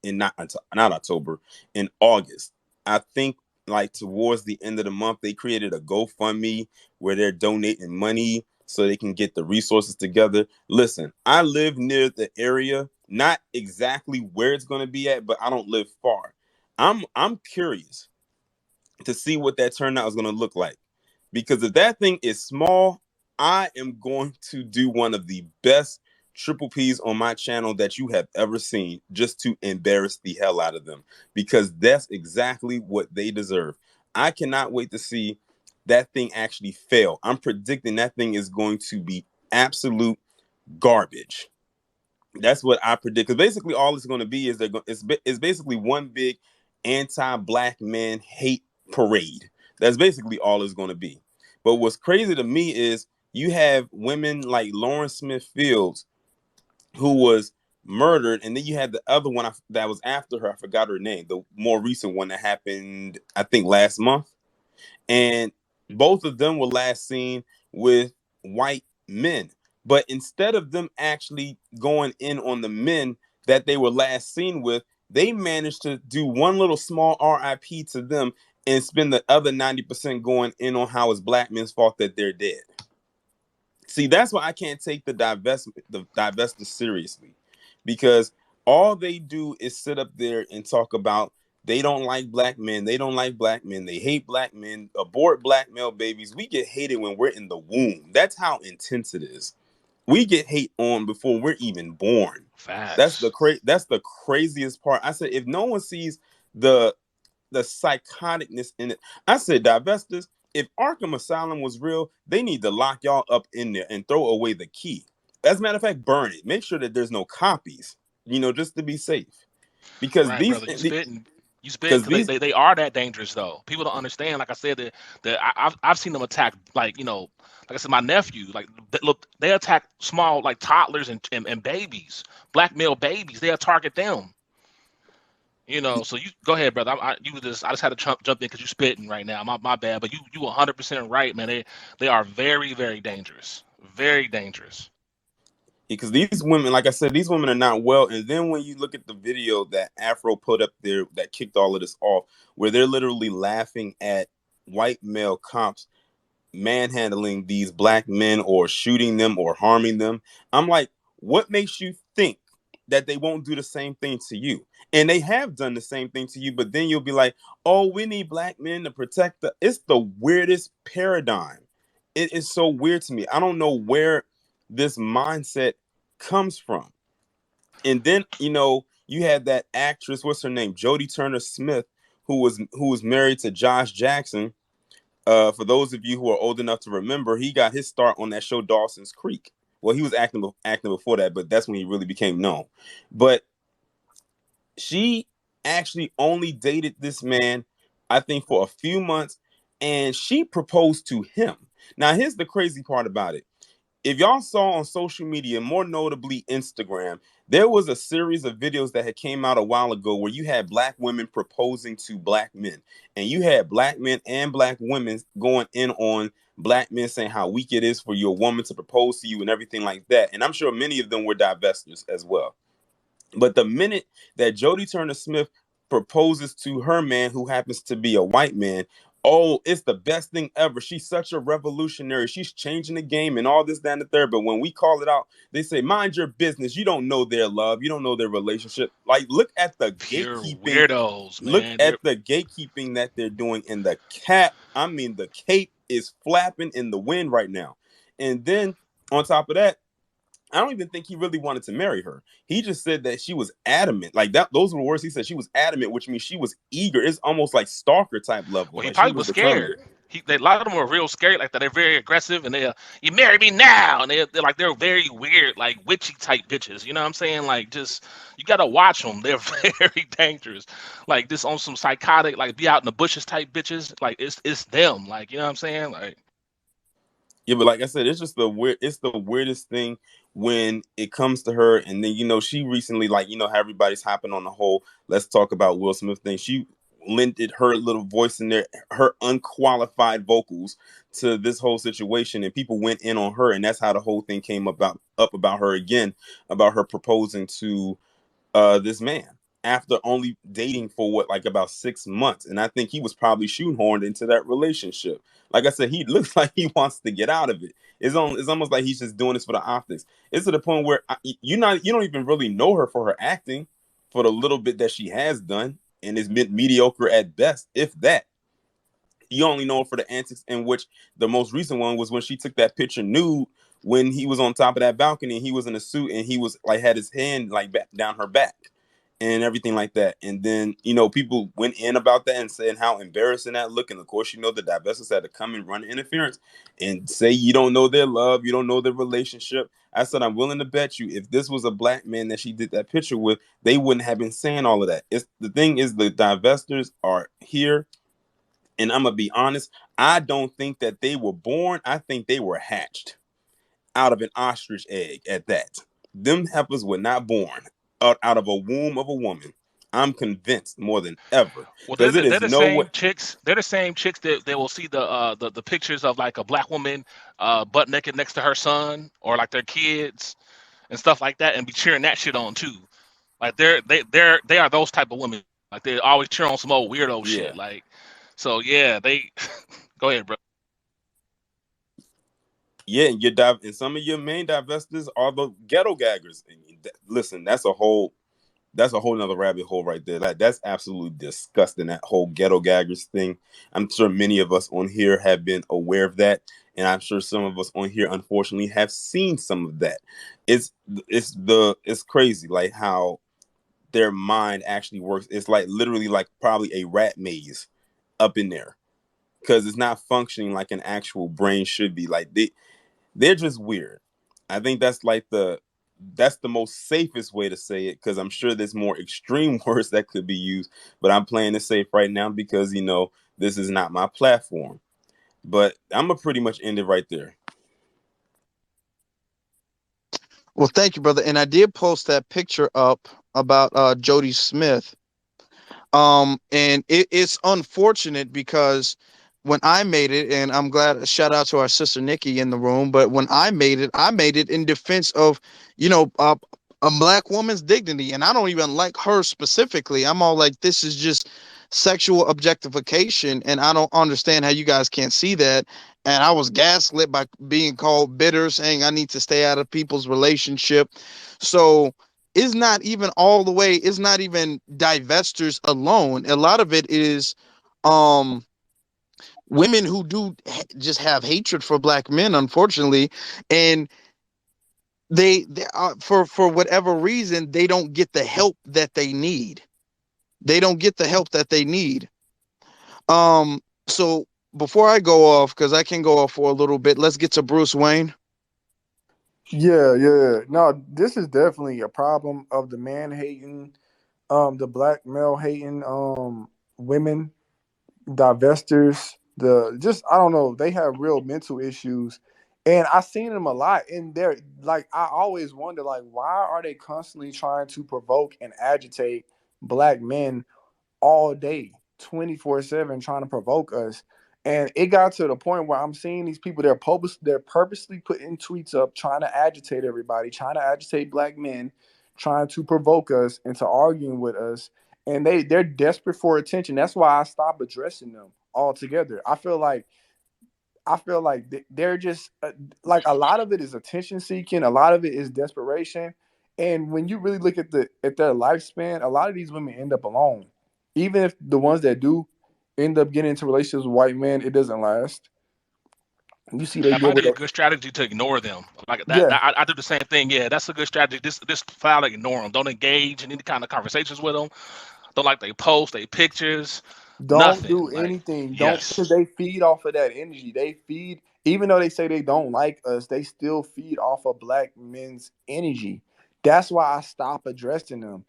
in not October, in August. I think like towards the end of the month, they created a GoFundMe where they're donating money so they can get the resources together. Listen, I live near the area, not exactly where it's going to be at, but I don't live far. I'm curious to see what that turnout is going to look like. Because if that thing is small, I am going to do one of the best triple P's on my channel that you have ever seen, just to embarrass the hell out of them. Because that's exactly what they deserve. I cannot wait to see that thing actually fail. I'm predicting that thing is going to be absolute garbage. That's what I predict. Because basically all it's going to be is it's basically one big anti-black man hate parade. That's basically all it's going to be. But what's crazy to me is you have women like Lauren Smith Fields, who was murdered, and then you had the other one that was after her. I forgot her name. The more recent one that happened, I think, last month. And both of them were last seen with white men. But instead of them actually going in on the men that they were last seen with, they managed to do one little small RIP to them and spend the other 90% going in on how it's black men's fault that they're dead. See, that's why I can't take the divestors seriously, because all they do is sit up there and talk about they don't like black men, they don't like black men, they hate black men, abort black male babies. We get hated when we're in the womb. That's how intense it is. We get hate on before we're even born. Facts. That's the craziest part. I said, if no one sees the psychoticness in it, I said, divestors, if Arkham Asylum was real, they need to lock y'all up in there and throw away the key. As a matter of fact, burn it. Make sure that there's no copies, just to be safe. Because Right, these, brother. You spitting because because these, they are that dangerous though. People don't understand. Like I said, I've seen them attack, like like I said, my nephew, like look, they attack small, like toddlers and babies, black male babies. They'll target them. So you go ahead, brother. I just had to jump in because you spitting right now. My bad, but you 100% right, man. They are very, very dangerous, very dangerous. because these women, like I said, these women are not well. And then when you look at the video that Afro put up there that kicked all of this off, where they're literally laughing at white male cops manhandling these black men or shooting them or harming them. I'm like, what makes you think that they won't do the same thing to you? And they have done the same thing to you, but then you'll be like, oh, we need black men to protect the. It's the weirdest paradigm. It is so weird to me. I don't know where this mindset comes from. And then, you had that actress, what's her name? Jodie Turner Smith, who was married to Josh Jackson. For those of you who are old enough to remember, he got his start on that show Dawson's Creek. Well, he was acting before that, but that's when he really became known. But she actually only dated this man, I think, for a few months, and she proposed to him. Now, here's the crazy part about it. If y'all saw on social media, more notably Instagram, there was a series of videos that had came out a while ago where you had black women proposing to black men, and you had black men and black women going in on black men saying how weak it is for your woman to propose to you and everything like that. And I'm sure many of them were divestors as well. But the minute that Jodie Turner Smith proposes to her man, who happens to be a white man, oh, it's the best thing ever. She's such a revolutionary. She's changing the game and all this, that, and the third. But when we call it out, they say, mind your business. You don't know their love. You don't know their relationship. Like, look at the Pure gatekeeping. weirdos, Look man. at the gatekeeping that they're doing. And the the cape is flapping in the wind right now. And then on top of that, I don't even think he really wanted to marry her. He just said that she was adamant. Like that, those were words he said. She was adamant, which means she was eager. It's almost like stalker type level. Well, he Like she probably was was scared. determined. a lot of them are real scary like that. They're very aggressive, and you marry me now, and they're very weird, like witchy type bitches. You know what I'm saying? Like, just you gotta watch them. They're very dangerous. Like, this on some psychotic, like be out in the bushes type bitches. Like, it's them. Like, you know what I'm saying? Like, Yeah, but like I said, it's just the weird. It's the weirdest thing when it comes to her. And then she recently, like how everybody's hopping on the whole "let's talk about Will Smith" thing. She lended her little voice in there, her unqualified vocals to this whole situation, and people went in on her, and that's how the whole thing came about her again, about her proposing to this man after only dating for like about 6 months. And I think he was probably shoehorned into that relationship. Like I said, he looks like he wants to get out of it. It's almost like he's just doing this for the optics. It's to the point where you don't even really know her for her acting, for the little bit that she has done, and is mediocre at best, if that. You only know her for the antics, in which the most recent one was when she took that picture nude when he was on top of that balcony and he was in a suit and he was like had his hand like back down her back and everything like that. And then people went in about that and saying how embarrassing that looked. And of course, the divestors had to come and run interference and say you don't know their love, you don't know their relationship. I said I'm willing to bet you if this was a black man that she did that picture with, they wouldn't have been saying all of that. The thing is, the divestors are here. And I'm gonna be honest, I don't think that they were born. I think they were hatched out of an ostrich egg at that. Them heifers were not born out of a womb of a woman. I'm convinced more than ever. well, Because it they're is the no way. same chicks. They're the same chicks that they will see the pictures of like a black woman butt naked next to her son or like their kids and stuff like that, and be cheering that shit on too. Like they are those type of women. Like they always cheer on some old weirdo Yeah. shit. Like, so yeah, they go ahead, bro. Yeah, and some of your main divestors are the ghetto gaggers. And listen, that's a whole nother rabbit hole right there. That's absolutely disgusting, that whole ghetto gaggers thing. I'm sure many of us on here have been aware of that. And I'm sure some of us on here, unfortunately, have seen some of that. It's crazy, like how their mind actually works. It's like literally like probably a rat maze up in there. Because it's not functioning like an actual brain should be. Like they're just weird. I think that's the most safest way to say it, because I'm sure there's more extreme words that could be used, but I'm playing it safe right now because this is not my platform. But I'm gonna pretty much end it right there. Well, thank you, brother. And I did post that picture up about Jody Smith. And it's unfortunate because when I made it, and I'm glad, shout out to our sister Nikki in the room, but when I made it in defense of, you know, uh, a black woman's dignity. And I don't even like her specifically. I'm all like, this is just sexual objectification. And I don't understand how you guys can't see that. And I was gaslit by being called bitter, saying I need to stay out of people's relationship. So, is not even all the way, it's not even divestors alone. A lot of it is um women who do just have hatred for black men, unfortunately. And they are, for whatever reason, they don't get the help that they need. They don't get the help that they need. So before I go off, because I can go off for a little bit, let's get to Bruce Wayne. Yeah, yeah. No, this is definitely a problem of the man hating, the black male hating, women, divestors, the just I don't know, they have real mental issues. And I seen them a lot in there. Like I always wonder, like, why are they constantly trying to provoke and agitate black men all day, 24/7, trying to provoke us? And it got to the point where I'm seeing these people, they're purposely putting tweets up trying to agitate everybody, trying to agitate black men, trying to provoke us into arguing with us. And they're desperate for attention. That's why I stopped addressing them altogether. I feel like they're just like, a lot of it is attention seeking, a lot of it is desperation. And when you really look at their lifespan, a lot of these women end up alone. Even if the ones that do end up getting into relationships with white men, it doesn't last. You see, they That deal might with be a a good strategy to ignore them. Like that, yeah, I do the same thing. Yeah, that's a good strategy. This file, ignore them. Don't engage in any kind of conversations with them. Don't like they post, they pictures. Don't Nothing. do Like, anything. Don't, yes. because they feed off of that energy. They feed, even though they say they don't like us, they still feed off of black men's energy. That's why I stop addressing them.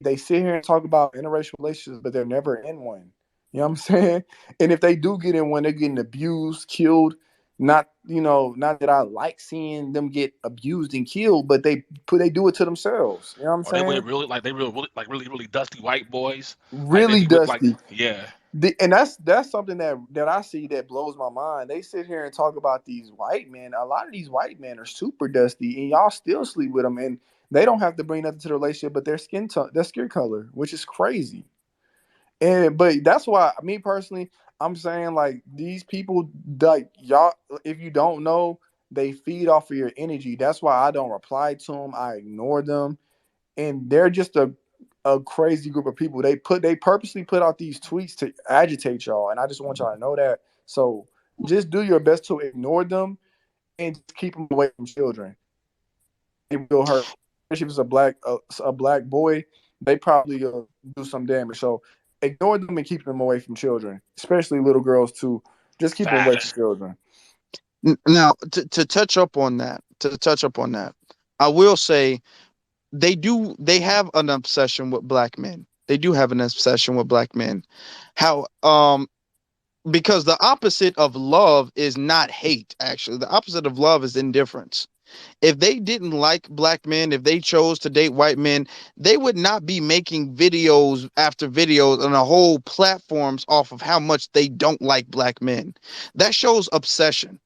They sit here and talk about interracial relationships, but they're never in one. You know what I'm saying? And if they do get in one, they're getting abused, killed. Not, not that I like seeing them get abused and killed, but they do it to themselves. You know what I'm Or they wear saying? really like they really like really dusty white boys. Like they Really be with like, dusty. yeah. And that's something that I see that blows my mind. They sit here and talk about these white men. A lot of these white men are super dusty, and y'all still sleep with them, and they don't have to bring nothing to the relationship, but their skin tone, their skin color, which is crazy. And but that's why me personally, I'm saying like these people, like y'all, if you don't know, they feed off of your energy. That's why I don't reply to them. I ignore them, and they're just a crazy group of people. They purposely put out these tweets to agitate y'all, and I just want y'all to know that. So just do your best to ignore them and just keep them away from children. It will hurt, especially if it's a black boy. They probably do some damage. So ignore them and keep them away from children, especially little girls too. Just keep them away from Facts. children. Now, to touch up on that, I will say they have an obsession with black men. They do have an obsession with black men. How because the opposite of love is not hate, actually. The opposite of love is indifference. If they didn't like black men, if they chose to date white men, they would not be making videos after videos on a whole platforms off of how much they don't like black men. That shows obsession.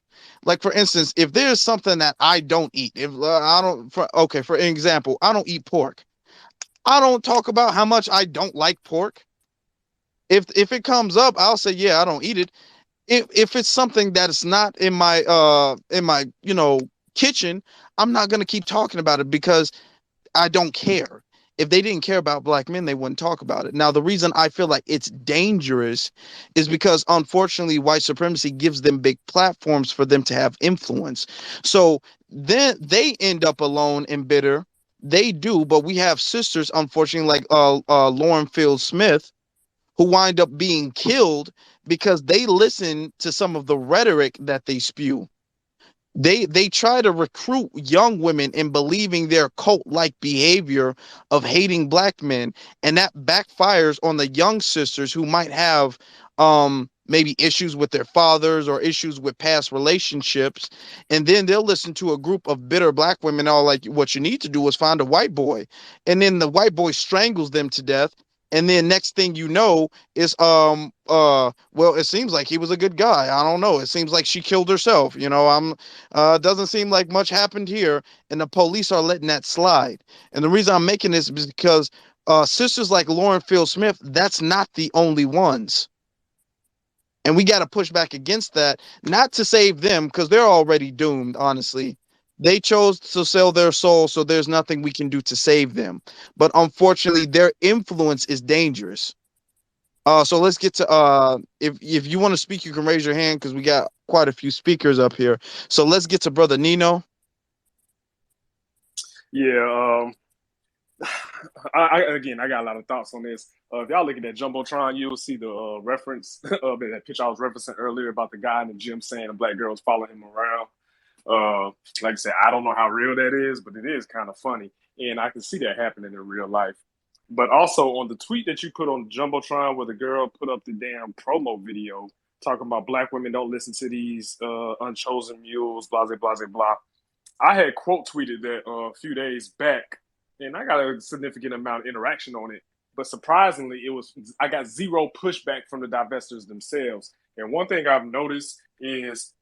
Like for instance, if there's something that I don't eat, if I don't, for example, I don't eat pork. I don't talk about how much I don't like pork. If it comes up, I'll say, yeah, I don't eat it. If it's something that is not in my kitchen, I'm not gonna keep talking about it because I don't care. If they didn't care about black men, they wouldn't talk about it. Now, the reason I feel like it's dangerous is because unfortunately white supremacy gives them big platforms for them to have influence. So then they end up alone and bitter. They do, but we have sisters, unfortunately, like Lauren Field Smith, who wind up being killed because they listen to some of the rhetoric that they spew. They try to recruit young women in believing their cult like behavior of hating black men, and that backfires on the young sisters who might have maybe issues with their fathers or issues with past relationships, and then they'll listen to a group of bitter black women all like, what you need to do is find a white boy, and then the white boy strangles them to death, and then next thing you know is well, it seems like he was a good guy. I don't know, it seems like she killed herself. I'm doesn't seem like much happened here, and the police are letting that slide. And the reason I'm making this is because sisters like Lauren Field Smith, that's not the only ones. And we got to push back against that, not to save them because they're already doomed, honestly. They chose to sell their soul, so there's nothing we can do to save them. But unfortunately, their influence is dangerous. So let's get to if you want to speak, you can raise your hand because we got quite a few speakers up here. So let's get to Brother Nino. Yeah, I got a lot of thoughts on this. If y'all look at that jumbotron, you'll see the reference of that picture I was referencing earlier about the guy in the gym saying a black girl's following him around. Like I said, I don't know how real that is, but it is kind of funny, and I can see that happening in real life. But also on the tweet that you put on the jumbotron, where the girl put up the damn promo video talking about black women don't listen to these unchosen mules, blah blah blah blah. I had quote tweeted that a few days back, and I got a significant amount of interaction on it. But surprisingly, I got zero pushback from the divestors themselves. And one thing I've noticed is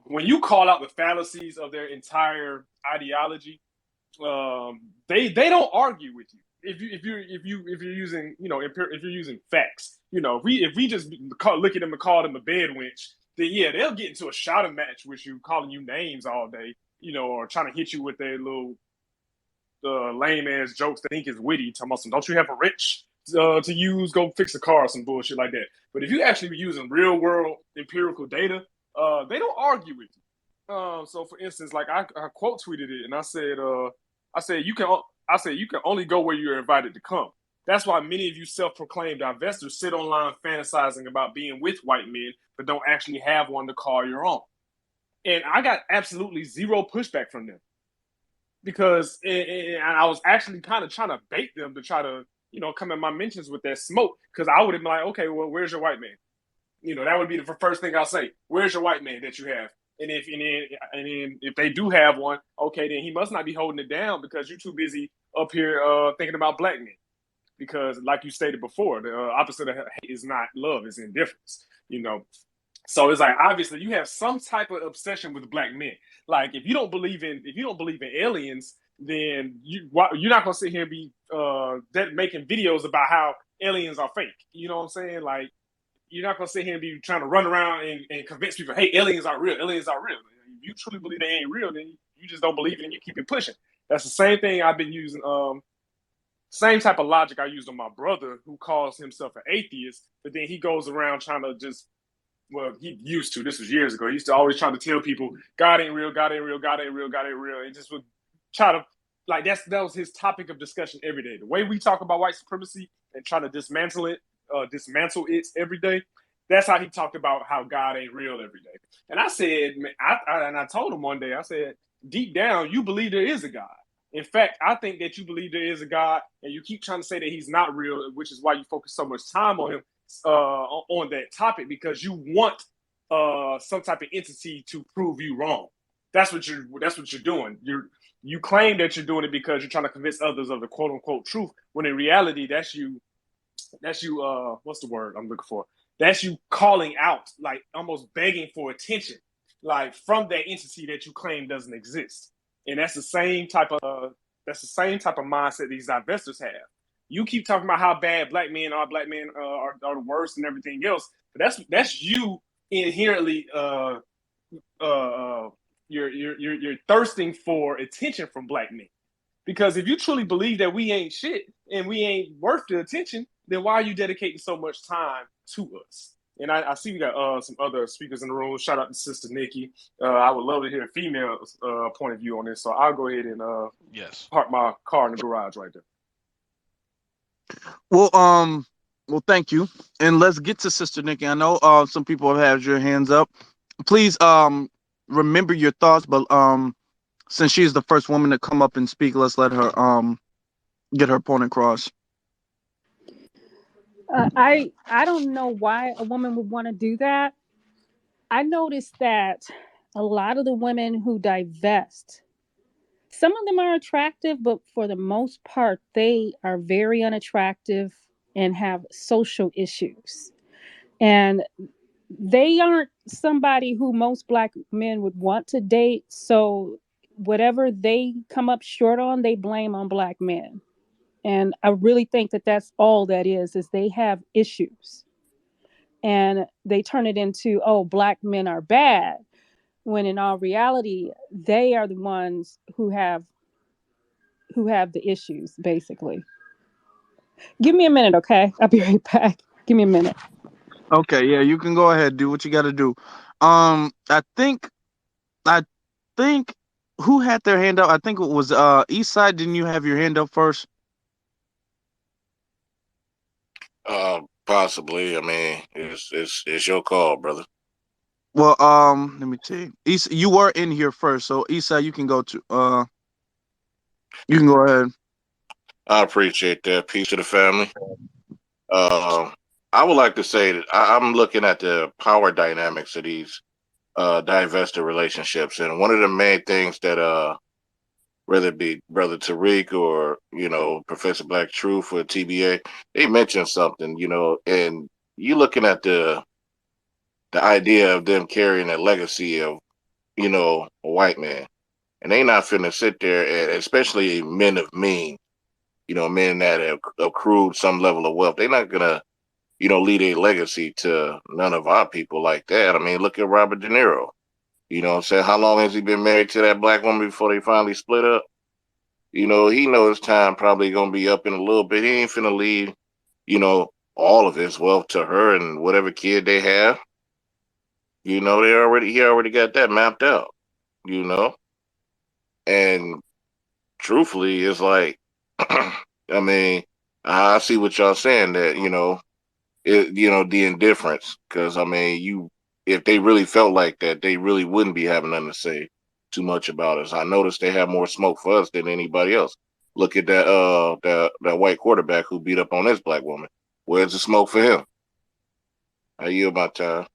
when you call out the fallacies of their entire ideology, they don't argue with you. If you're using if you're using facts, if we just look at them and call them a bed wench, then yeah, they'll get into a shouting match with you, calling you names all day, or trying to hit you with their little lame ass jokes they think is witty. Talking about some, don't you have a wrench to use? Go fix a car or some bullshit like that. But if you actually be using real world empirical data, they don't argue with you. So for instance, like I quote tweeted it and I said you can only go where you're invited to come. That's why many of you self-proclaimed divestors sit online fantasizing about being with white men, but don't actually have one to call your own. And I got absolutely zero pushback from them because I was actually kind of trying to bait them to try to, come in my mentions with that smoke, because I would have been like, okay, well, where's your white man? That would be the first thing I'll say. Where's your white man that you have? And if they do have one, okay, then he must not be holding it down because you're too busy up here thinking about black men. Because, like you stated before, the opposite of hate is not love; it's indifference. So it's like, obviously you have some type of obsession with black men. Like, if you don't believe in aliens, then you're not gonna sit here and be making videos about how aliens are fake. You know what I'm saying? Like, you're not gonna sit here and be trying to run around and convince people, hey, aliens are real. Aliens are real. If you truly believe they ain't real, then you just don't believe it and you keep it pushing. That's the same thing I've been using. Same type of logic I used on my brother, who calls himself an atheist, but then he goes around trying to he used to, this was years ago, he used to always try to tell people, God ain't real, God ain't real, God ain't real, God ain't real, and just would try to, like, that was his topic of discussion every day. The way we talk about white supremacy and trying to dismantle it every day, that's how he talked about how God ain't real every day. And I said, I told him one day, I said, deep down, you believe there is a God. In fact, I think that you believe there is a God, and you keep trying to say that he's not real, which is why you focus so much time on him, on that topic, because you want some type of entity to prove you wrong. That's what you're doing. You claim that you're doing it because you're trying to convince others of the quote unquote truth, when in reality that's you what's the word I'm looking for? That's you calling out, like almost begging for attention, like from that entity that you claim doesn't exist. And that's the same type of mindset these divestors have. You keep talking about how bad black men are the worst and everything else, but that's you inherently you're thirsting for attention from black men. Because if you truly believe that we ain't shit and we ain't worth the attention, then why are you dedicating so much time to us? And I see we got some other speakers in the room. Shout out to Sister Nikki. I would love to hear a female point of view on this. So I'll go ahead and Yes. park my car in the garage right there. Well, thank you. And let's get to Sister Nikki. I know some people have had your hands up. Please remember your thoughts, but since she's the first woman to come up and speak, let's let her get her point across. I don't know why a woman would want to do that. I noticed that a lot of the women who divest, some of them are attractive, but for the most part, they are very unattractive and have social issues. And they aren't somebody who most black men would want to date. So whatever they come up short on, they blame on black men. And I really think that that's all that is they have issues. And they turn it into, oh, black men are bad, when in all reality, they are the ones who have the issues, basically. Give me a minute, okay? I'll be right back. Give me a minute. Okay, yeah, you can go ahead, do what you got to do. I think who had their hand up? I think it was Eastside. Didn't you have your hand up first? Possibly. I mean, it's your call, brother. Well, let me see. East, you were in here first, so Eastside, you can go to you can go ahead. I appreciate that. Peace to the family. I would like to say that I'm looking at the power dynamics of these divested relationships, and one of the main things that whether it be Brother Tariq or Professor Black Truth or TBA, they mentioned something, and you looking at the idea of them carrying a legacy of a white man, and they not finna sit there, and especially men of mean, men that have accrued some level of wealth, they're not gonna leave a legacy to none of our people like that. I mean, look at Robert De Niro. You know what I'm saying? How long has he been married to that black woman before they finally split up? He knows his time probably gonna be up in a little bit. He ain't finna leave, all of his wealth to her and whatever kid they have. He already got that mapped out, And truthfully, it's like I mean, I see what y'all saying that the indifference. Because I mean, if they really felt like that, they really wouldn't be having nothing to say too much about us. I noticed they have more smoke for us than anybody else. Look at that white quarterback who beat up on this black woman. Where's the smoke for him? I yield my time.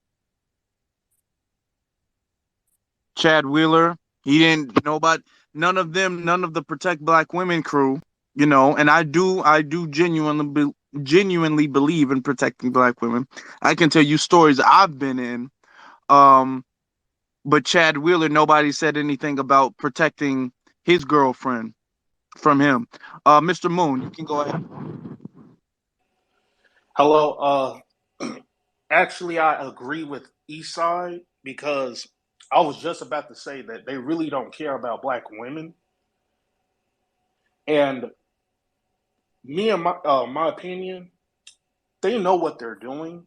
Chad Wheeler. He didn't nobody none of them, none of the Protect Black Women crew, and I do genuinely believe in protecting black women. I can tell you stories I've been in. Um but Chad Wheeler, nobody said anything about protecting his girlfriend from him. Mr. Moon, you can go ahead. Hello. Actually, I agree with Eastside because I was just about to say that they really don't care about black women. And me and my opinion, they know what they're doing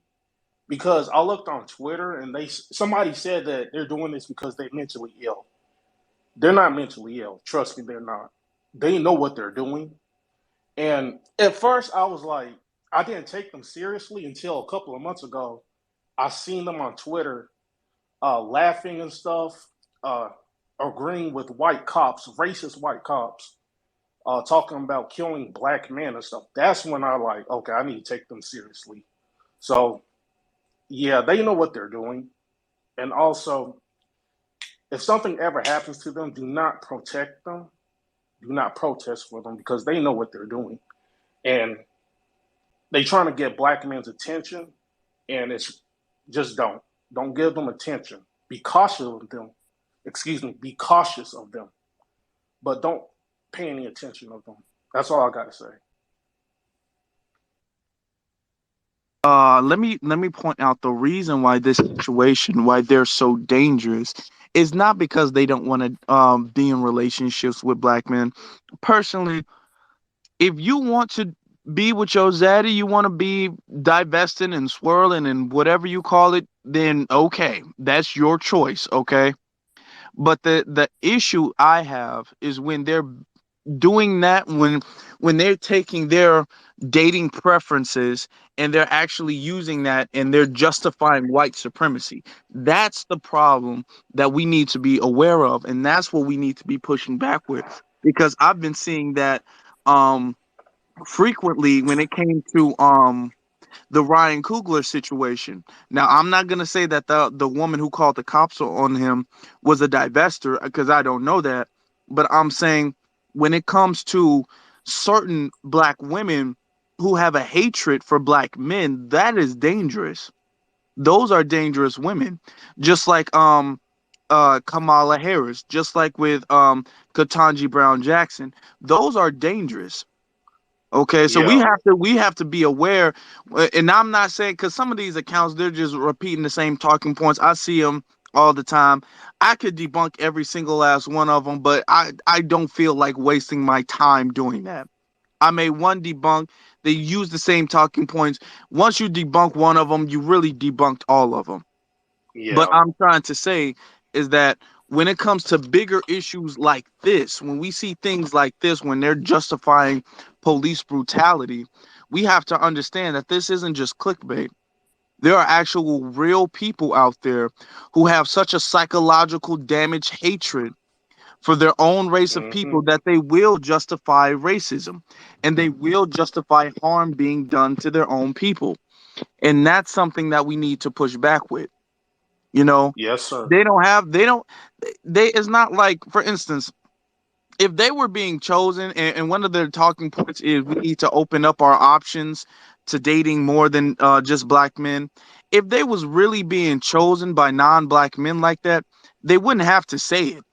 because I looked on Twitter and somebody said that they're doing this because they're mentally ill. They're not mentally ill. Trust me, they're not. They know what they're doing. And at first, I was like, I didn't take them seriously until a couple of months ago. I seen them on Twitter laughing and stuff, uh, agreeing with white cops, racist white cops, talking about killing black men and stuff. That's when I like, okay, I need to take them seriously. So yeah, they know what they're doing, and also, if something ever happens to them, do not protect them, do not protest for them because they know what they're doing, and they trying to get black men's attention, and it's just don't give them attention. Be cautious of them. Excuse me. Be cautious of them, but don't pay any attention of them. That's all I got to say. Let me point out the reason why this situation, why they're so dangerous, is not because they don't want to be in relationships with black men. Personally, if you want to be with your zaddy, you want to be divesting and swirling and whatever you call it, then okay, that's your choice, okay? But the issue I have is when they're doing that, when they're taking their dating preferences and they're actually using that and they're justifying white supremacy. That's the problem that we need to be aware of, and that's what we need to be pushing back with, because I've been seeing that um frequently when it came to the Ryan Coogler situation. Now, I'm not gonna say that the woman who called the cops on him was a divester, because I don't know that, but I'm saying when it comes to certain black women who have a hatred for black men, that is dangerous. Those are dangerous women, just like Kamala Harris, just like with Ketanji Brown Jackson. Those are dangerous. Okay, so we Yeah, have to be aware, and I'm not saying, because some of these accounts, they're just repeating the same talking points. I see them all the time. I could debunk every single last one of them, but I don't feel like wasting my time doing that. I made one debunk. They use the same talking points. Once you debunk one of them, you really debunked all of them. But yeah, I'm trying to say is that when it comes to bigger issues like this, when we see things like this, when they're justifying police brutality, we have to understand that this isn't just clickbait. There are actual real people out there who have such a psychological damage hatred for their own race of hmm people that they will justify racism and they will justify harm being done to their own people. And that's something that we need to push back with. You know, yes, sir. they it's not like, for instance, if they were being chosen, and one of their talking points is we need to open up our options to dating more than just black men. If they was really being chosen by non-black men like that, they wouldn't have to say it.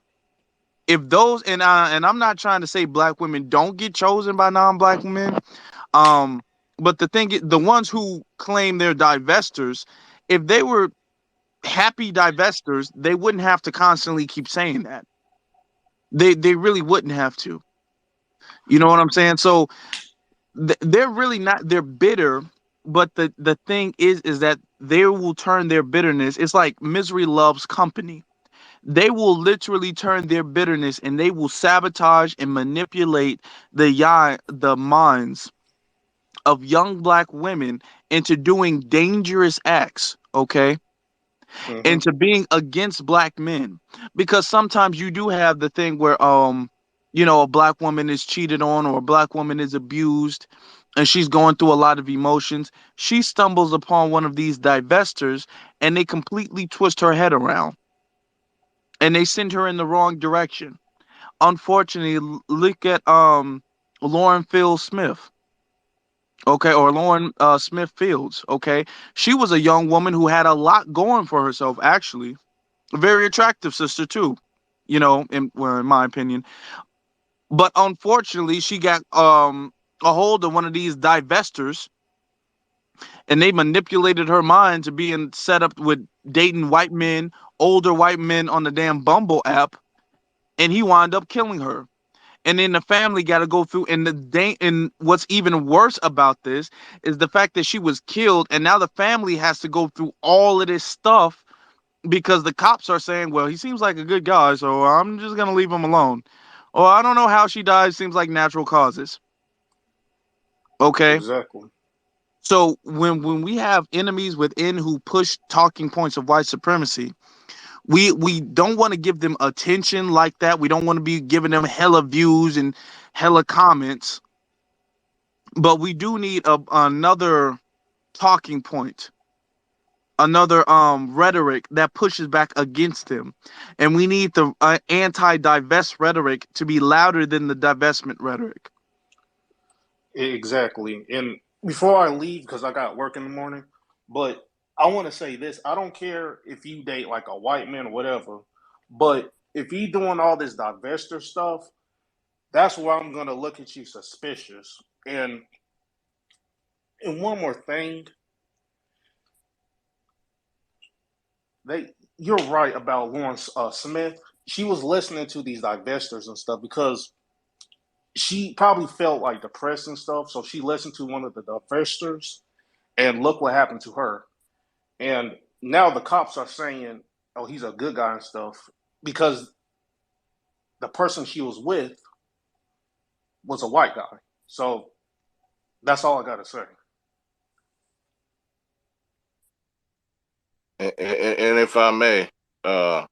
If those, and I'm not trying to say black women don't get chosen by non-black men, um but the ones who claim they're divestors, if they were happy divestors, they wouldn't have to constantly keep saying that. They really wouldn't have to. You know what I'm saying? So they're really not, they're bitter, but the thing is that they will turn their bitterness. It's like misery loves company. They will literally turn their bitterness and they will sabotage and manipulate the minds of young black women into doing dangerous acts, okay? Hmm. Into being against black men. Because sometimes you do have the thing where a black woman is cheated on or a black woman is abused and she's going through a lot of emotions. She stumbles upon one of these divestors and they completely twist her head around and they send her in the wrong direction. Unfortunately, look at Lauren Field Smith, okay, or Lauren Smith Fields, okay. She was a young woman who had a lot going for herself, actually. A very attractive sister too, in my opinion. But unfortunately, she got a hold of one of these divestors, and they manipulated her mind to being set up with dating white men, older white men on the damn Bumble app, and he wound up killing her. And then the family got to go through, and and what's even worse about this is the fact that she was killed, and now the family has to go through all of this stuff because the cops are saying, well, he seems like a good guy, so I'm just gonna leave him alone. Or I don't know how she died. Seems like natural causes. Okay, Exactly. so when we have enemies within who push talking points of white supremacy, we don't want to give them attention like that. We don't want to be giving them hella views and hella comments, but we do need another talking point, another rhetoric that pushes back against them, and we need the anti-divest rhetoric to be louder than the divestment rhetoric. Exactly. And before I leave, because I got work in the morning, but I want to say this: I don't care if you date like a white man or whatever, but if you doing all this divester stuff, that's where I'm gonna look at you suspicious. And one more thing, you're right about Lawrence Smith. She was listening to these divestors and stuff because she probably felt like depressed and stuff. So she listened to one of the divestors, and look what happened to her. And now the cops are saying, "Oh, he's a good guy and stuff," because the person she was with was a white guy. So that's all I got to say. And if I may, uh,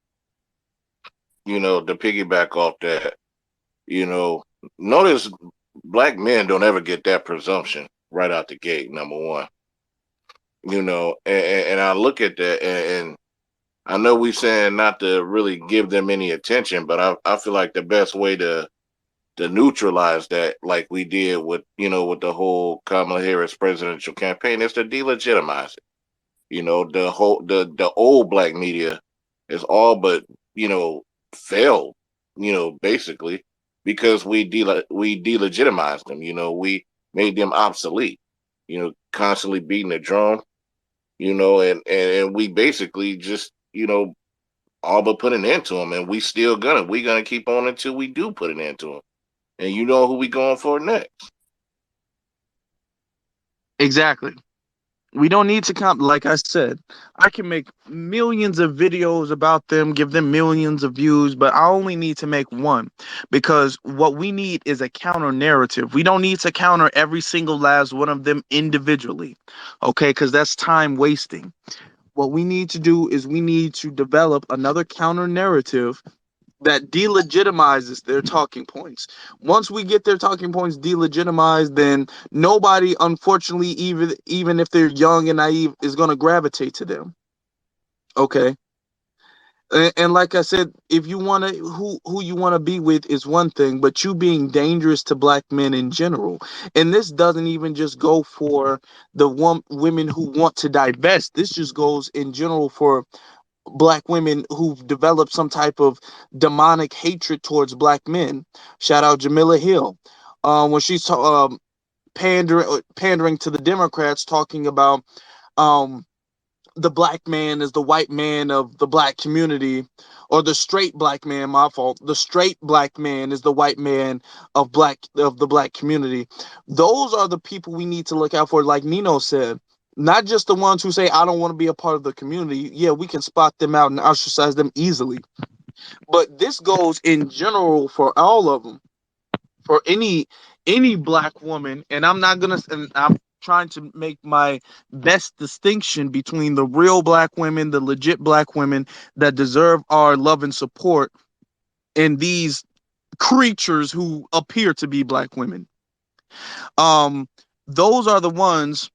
to piggyback off that, you know, notice black men don't ever get that presumption right out the gate. Number one, and I look at that, and I know we saying not to really give them any attention, but I feel like the best way to neutralize that, like we did with the whole Kamala Harris presidential campaign, is to delegitimize it. The old black media is all but failed. Basically because we delegitimized them. We made them obsolete. Constantly beating the drum. And we basically just all but put an end to them, and we gonna keep on until we do put an end to them. And you know who we going for next? Exactly. We don't need to come. Like I said, I can make millions of videos about them, give them millions of views, but I only need to make one because what we need is a counter narrative. We don't need to counter every single last one of them individually, okay? Because that's time wasting. What we need to do is we need to develop another counter narrative that delegitimizes their talking points. Once we get their talking points delegitimized, then nobody, unfortunately, even if they're young and naive, is going to gravitate to them. Okay. And like I said, if you want to, who you want to be with is one thing, but you being dangerous to black men in general, and this doesn't even just go for the women who want to divest. This just goes in general for black women who've developed some type of demonic hatred towards black men. Shout out Jamila Hill, when she's pandering to the Democrats, talking about um, the black man is the white man of the black community, or the straight black man. My fault. The straight black man is the white man of the black community. Those are the people we need to look out for. Like Nino said, not just the ones who say I don't want to be a part of the community. Yeah, we can spot them out and ostracize them easily. But this goes in general for all of them. For any black woman, and I'm not gonna. And trying to make my best distinction between the real black women, the legit black women that deserve our love and support, and these creatures who appear to be black women. Um, those are the ones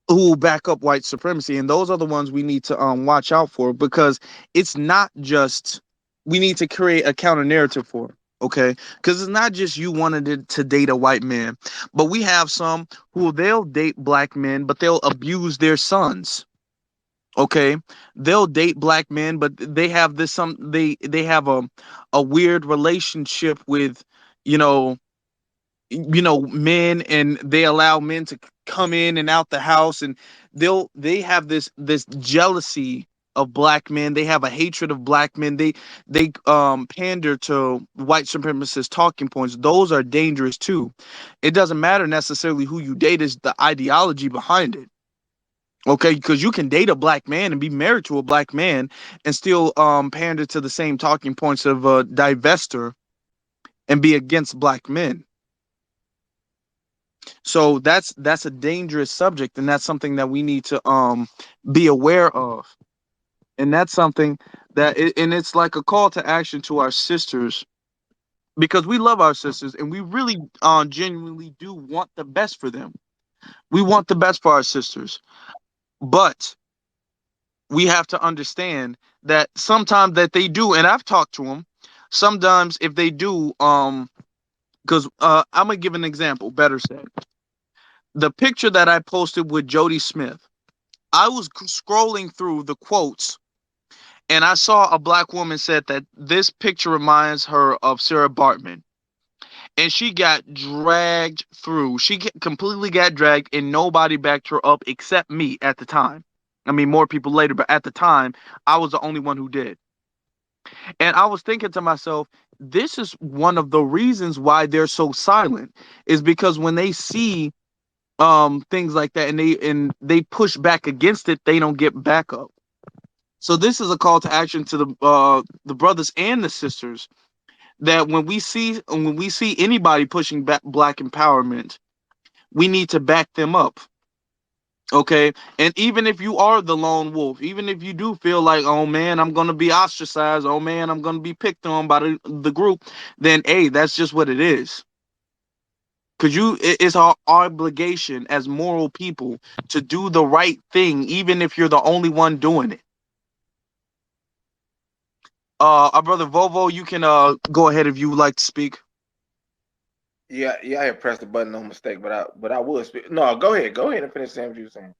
who back up white supremacy, and those are the ones we need to watch out for, because it's not just, we need to create a counter narrative for, okay, because it's not just you wanted to date a white man, but we have some who they'll date black men but they'll abuse their sons. Okay, they'll date black men but they have this, some they have a weird relationship with, you know, men, and they allow men to come in and out the house, and they have this jealousy of black men. They have a hatred of black men. They pander to white supremacist talking points. Those are dangerous too. It doesn't matter necessarily who you date, is the ideology behind it. Okay, because you can date a black man and be married to a black man and still pander to the same talking points of a divester and be against black men. So that's a dangerous subject, and that's something that we need to be aware of. And that's something and it's like a call to action to our sisters, because we love our sisters and we really genuinely do want the best for them. We want the best for our sisters. But we have to understand that sometimes that they do, and I've talked to them, sometimes if they do, because I'm gonna give an example, better said. The picture that I posted with Jody Smith, I was scrolling through the quotes and I saw a black woman said that this picture reminds her of Sarah Bartman. And she got dragged through. Completely got dragged, and nobody backed her up except me at the time. I mean, more people later, but at the time, I was the only one who did. And I was thinking to myself, this is one of the reasons why they're so silent, is because when they see things like that and they push back against it, they don't get back up. So this is a call to action to the brothers and the sisters, that when we see anybody pushing back black empowerment, we need to back them up. Okay, and even if you are the lone wolf, even if you do feel like, oh man, I'm gonna be ostracized, oh man, I'm gonna be picked on by the group, then hey, that's just what it is. Because it's our obligation as moral people to do the right thing, even if you're the only one doing it. Our brother Vovo, you can go ahead if you would like to speak. Yeah, I had pressed the button on mistake, but I would speak. No, go ahead and finish saying what you were saying.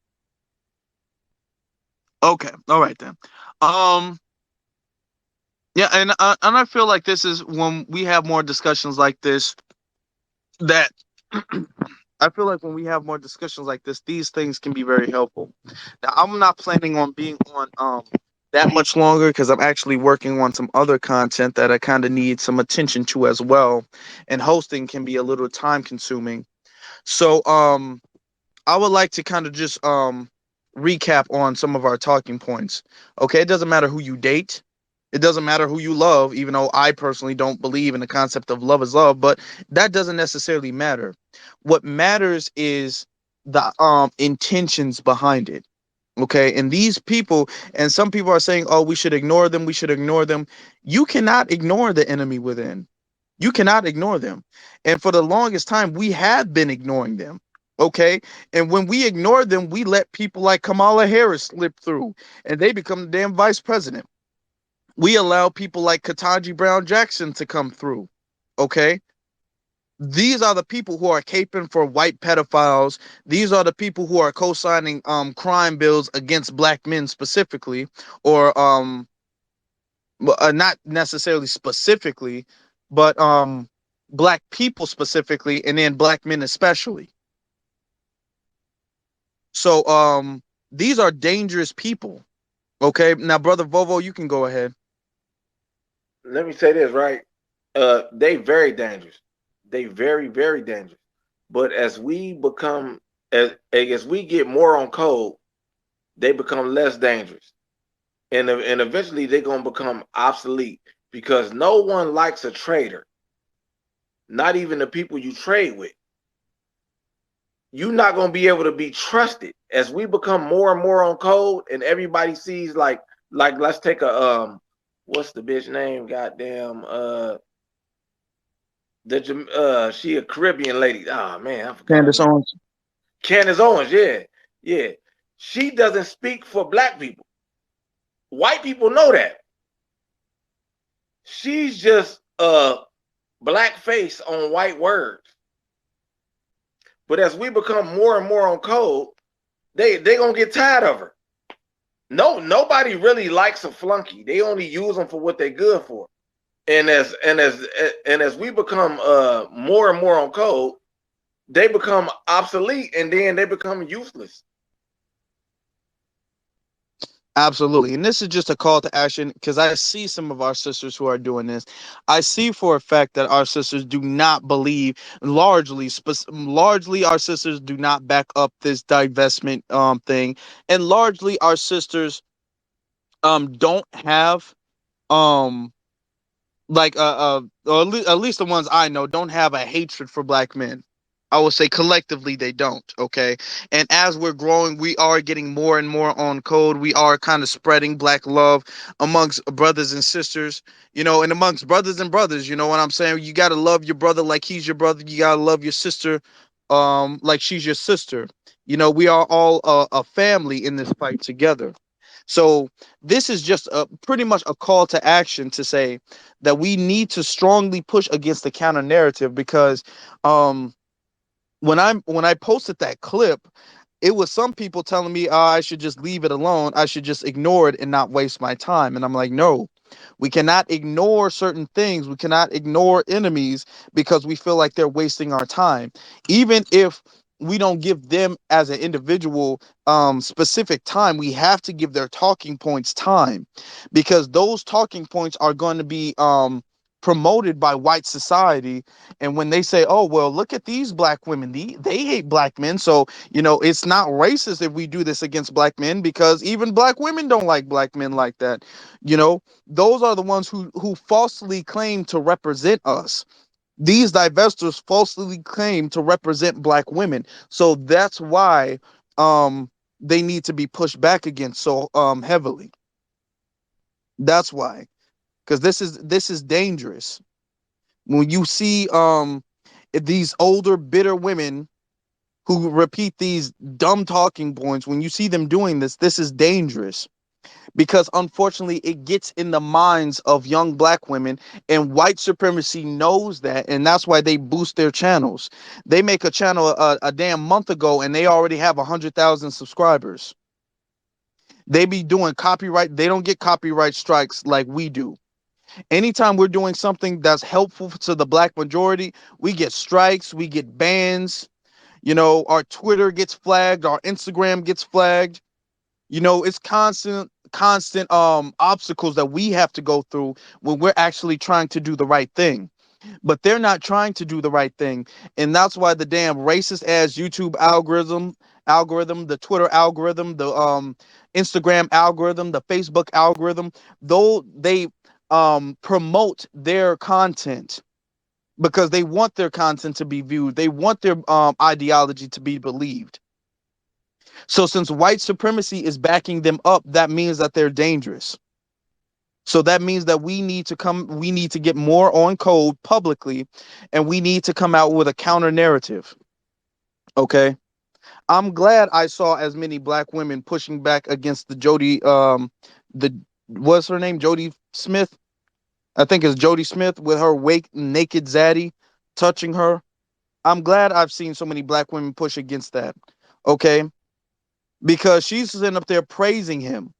Okay, all right then. Um, yeah, and I feel like this is when we have more discussions like this, that I feel like when we have more discussions like this, these things can be very helpful. Now, I'm not planning on being on that much longer, because I'm actually working on some other content that I kind of need some attention to as well, and hosting can be a little time consuming. So I would like to kind of just recap on some of our talking points. Okay, it doesn't matter who you date. It doesn't matter who you love, even though I personally don't believe in the concept of love is love, but that doesn't necessarily matter. What matters is the intentions behind it. Okay, and these people, and some people are saying, oh, we should ignore them, we should ignore them. You cannot ignore the enemy within. You cannot ignore them. And for the longest time, we have been ignoring them. Okay. And when we ignore them, we let people like Kamala Harris slip through and they become the damn vice president. We allow people like Ketanji Brown Jackson to come through. Okay. These are the people who are caping for white pedophiles. These are the people who are co-signing crime bills against black men specifically, or not necessarily specifically, but black people specifically, and then black men especially. So these are dangerous people. Okay, now brother Vovo, you can go ahead. Let me say this, right? They very dangerous. They very dangerous. But as we become, as we get more on code, they become less dangerous, and eventually they're gonna become obsolete, because no one likes a traitor. Not even the people you trade with. you're not gonna be able to be trusted as we become more and more on code, and everybody sees like let's take a what's the bitch name? Goddamn, she a Caribbean lady. Ah, man, I forgot her Candace name. Owens. Candace Owens, yeah, yeah. She doesn't speak for black people. White people know that. She's just a black face on white words. But as we become more and more on code, they gonna get tired of her. No, nobody really likes a flunky. They only use them for what they're good for. And as we become more and more on code, they become obsolete, and then they become useless. Absolutely. And this is just a call to action because I see some of our sisters who are doing this. I see for a fact that our sisters do not believe largely our sisters do not back up this divestment thing. And largely our sisters don't have um or at least the ones I know don't have a hatred for black men. I will say collectively they don't. Okay, and as we're growing, we are getting more and more on code. We are kind of spreading black love amongst brothers and sisters, and amongst brothers and brothers. You know what I'm saying? You gotta love your brother like he's your brother. You gotta love your sister, like she's your sister. We are all a family in this fight together. So this is just pretty much a call to action to say that we need to strongly push against the counter narrative because um when I posted that clip, it was some people telling me, I should just leave it alone. I should just ignore it and not waste my time. And I'm like, no, we cannot ignore certain things. We cannot ignore enemies because we feel like they're wasting our time. Even if we don't give them as an individual specific time, we have to give their talking points time because those talking points are going to be promoted by white society. And when they say, oh, well, look at these black women, they hate black men. So, it's not racist if we do this against black men because even black women don't like black men like that. Those are the ones who falsely claim to represent us. These divestors falsely claim to represent black women. So that's why they need to be pushed back against so heavily. That's why. Because this is dangerous. When you see these older bitter women who repeat these dumb talking points, when you see them doing this is dangerous because unfortunately it gets in the minds of young black women, and white supremacy knows that, and that's why they boost their channels. They make a channel a damn month ago and they already have 100,000 subscribers. They be doing copyright. They don't get copyright strikes like we do. Anytime we're doing something that's helpful to the black majority, we get strikes, we get bans. Our Twitter gets flagged, our Instagram gets flagged. It's constant obstacles that we have to go through when we're actually trying to do the right thing. But they're not trying to do the right thing. And that's why the damn racist ass YouTube algorithm, the Twitter algorithm, the Instagram algorithm, the Facebook algorithm, though they promote their content because they want their content to be viewed. They want their ideology to be believed. So since white supremacy is backing them up, that means that they're dangerous. So that means that we need to get more on code publicly, and we need to come out with a counter narrative. Okay. I'm glad I saw as many black women pushing back against the what's her name? Jody Smith. I think it's Jody Smith with her wake naked zaddy touching her. I'm glad I've seen so many black women push against that. Okay. Because she's sitting up there praising him.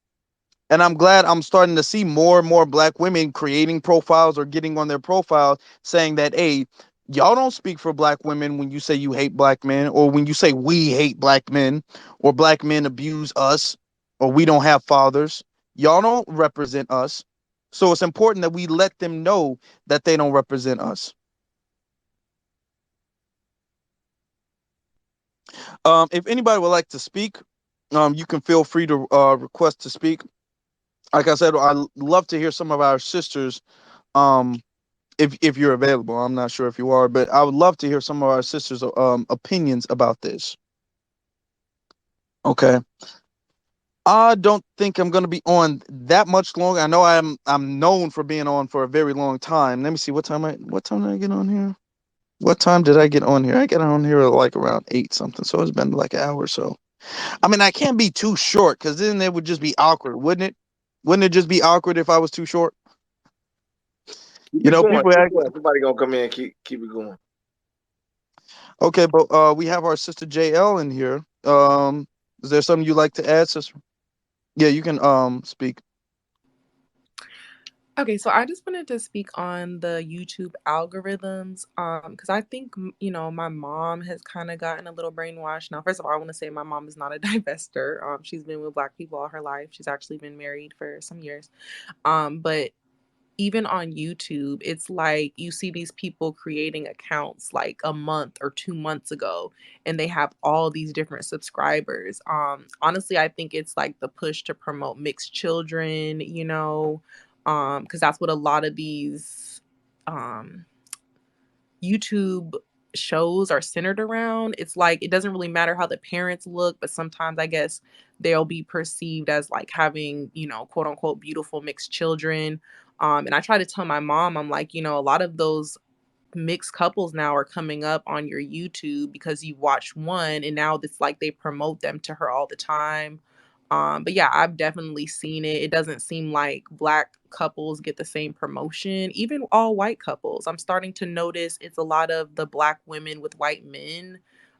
And I'm glad I'm starting to see more and more black women creating profiles or getting on their profile saying that, hey, y'all don't speak for black women when you say you hate black men, or when you say we hate black men, or black men abuse us, or we don't have fathers. Y'all don't represent us. So it's important that we let them know that they don't represent us. If anybody would like to speak, you can feel free to request to speak. Like I said, I love to hear some of our sisters um if you're available. I'm not sure if you are, but I would love to hear some of our sisters' opinions about this. Okay. I don't think I'm gonna be on that much longer. I know I'm known for being on for a very long time. Let me see what time did I get on here? What time did I get on here? I get on here like around 8 something, so it's been like an hour or so. I mean, I can't be too short because then it would just be awkward, wouldn't it? Wouldn't it just be awkward if I was too short? Keep You it know, going. people Keep act. it going. Somebody gonna come in and keep it going. Okay, but we have our sister JL in here. Is there something you like to add, sister? Yeah, you can speak. Okay, so I just wanted to speak on the YouTube algorithms, because I think my mom has kind of gotten a little brainwashed. Now, first of all, I want to say my mom is not a divester. She's been with Black people all her life. She's actually been married for some years. But even on YouTube, it's like you see these people creating accounts like a month or 2 months ago, and they have all these different subscribers. Honestly, I think it's like the push to promote mixed children, because that's what a lot of these um, YouTube shows are centered around. It's like it doesn't really matter how the parents look, but sometimes I guess they'll be perceived as like having, quote unquote beautiful mixed children. And I try to tell my mom, I'm like, a lot of those mixed couples now are coming up on your YouTube because you watch one and now it's like they promote them to her all the time. But yeah, I've definitely seen it. It doesn't seem like Black couples get the same promotion, even all white couples. I'm starting to notice it's a lot of the Black women with white men.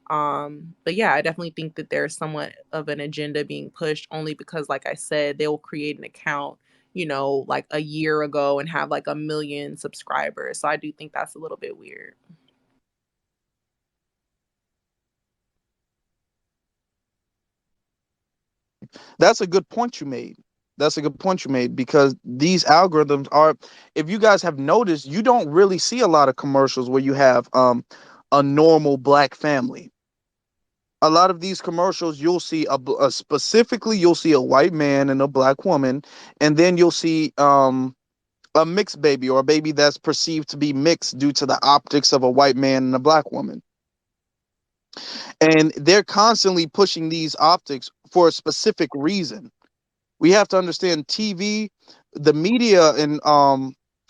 But yeah, I definitely think that there's somewhat of an agenda being pushed only because, like I said, they'll create an account like a year ago and have like 1 million subscribers. So I do think that's a little bit weird. That's a good point you made. That's a good point you made because these algorithms are, if you guys have noticed, you don't really see a lot of commercials where you have a normal Black family. A lot of these commercials you'll see specifically you'll see a white man and a Black woman, and then you'll see a mixed baby or a baby that's perceived to be mixed due to the optics of a white man and a Black woman. And they're constantly pushing these optics for a specific reason. We have to understand TV, the media, and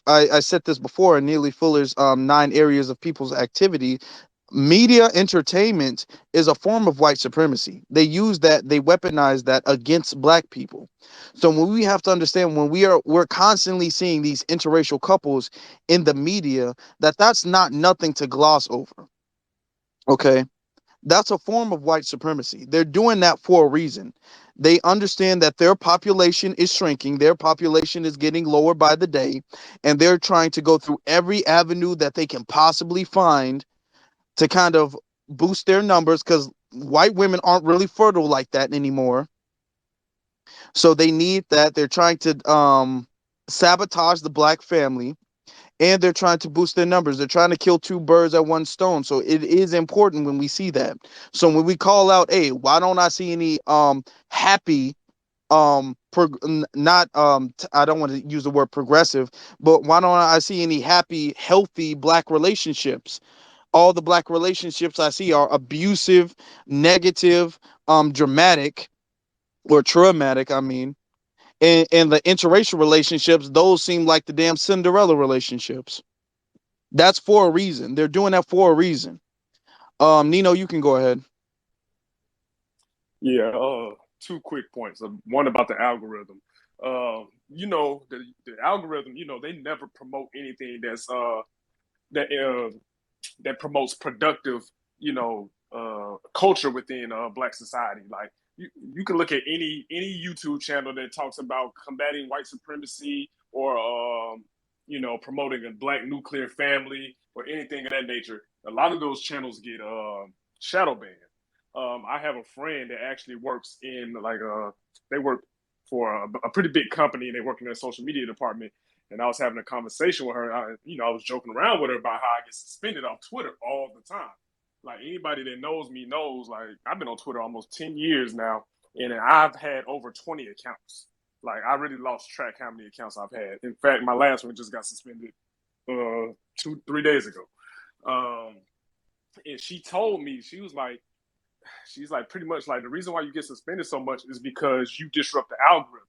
I said this before in Neely Fuller's 9 areas of people's activity. Media entertainment is a form of white supremacy. They use that, they weaponize that against Black people. So when we have to understand when we're constantly seeing these interracial couples in the media, that's not nothing to gloss over. Okay, that's a form of white supremacy. They're doing that for a reason. They understand that their population is shrinking, their population is getting lower by the day, and they're trying to go through every avenue that they can possibly find to kind of boost their numbers because white women aren't really fertile like that anymore. So they need that. They're trying to sabotage the Black family, and they're trying to boost their numbers. They're trying to kill two birds at one stone. So it is important when we see that. So when we call out, hey, why don't I see any happy not I don't want to use the word progressive, but why don't I see any happy, healthy Black relationships? All the Black relationships I see are abusive, negative, dramatic or traumatic, I mean. And the interracial relationships, those seem like the damn Cinderella relationships. That's for a reason. They're doing that for a reason. Nino, you can go ahead. Yeah, two quick points. One about the algorithm. The algorithm. They never promote anything that that promotes productive, culture within Black society. Like you can look at any YouTube channel that talks about combating white supremacy or promoting a Black nuclear family or anything of that nature. A lot of those channels get shadow banned. I have a friend that actually works in they work for a pretty big company and they work in their social media department. And I was having a conversation with her. I was joking around with her about how I get suspended off Twitter all the time. Like anybody that knows me knows, like I've been on Twitter almost 10 years now, and I've had over 20 accounts. Like I really lost track how many accounts I've had. In fact, my last one just got suspended 2-3 days ago. And she told me, she's like pretty much like, the reason why you get suspended so much is because you disrupt the algorithm.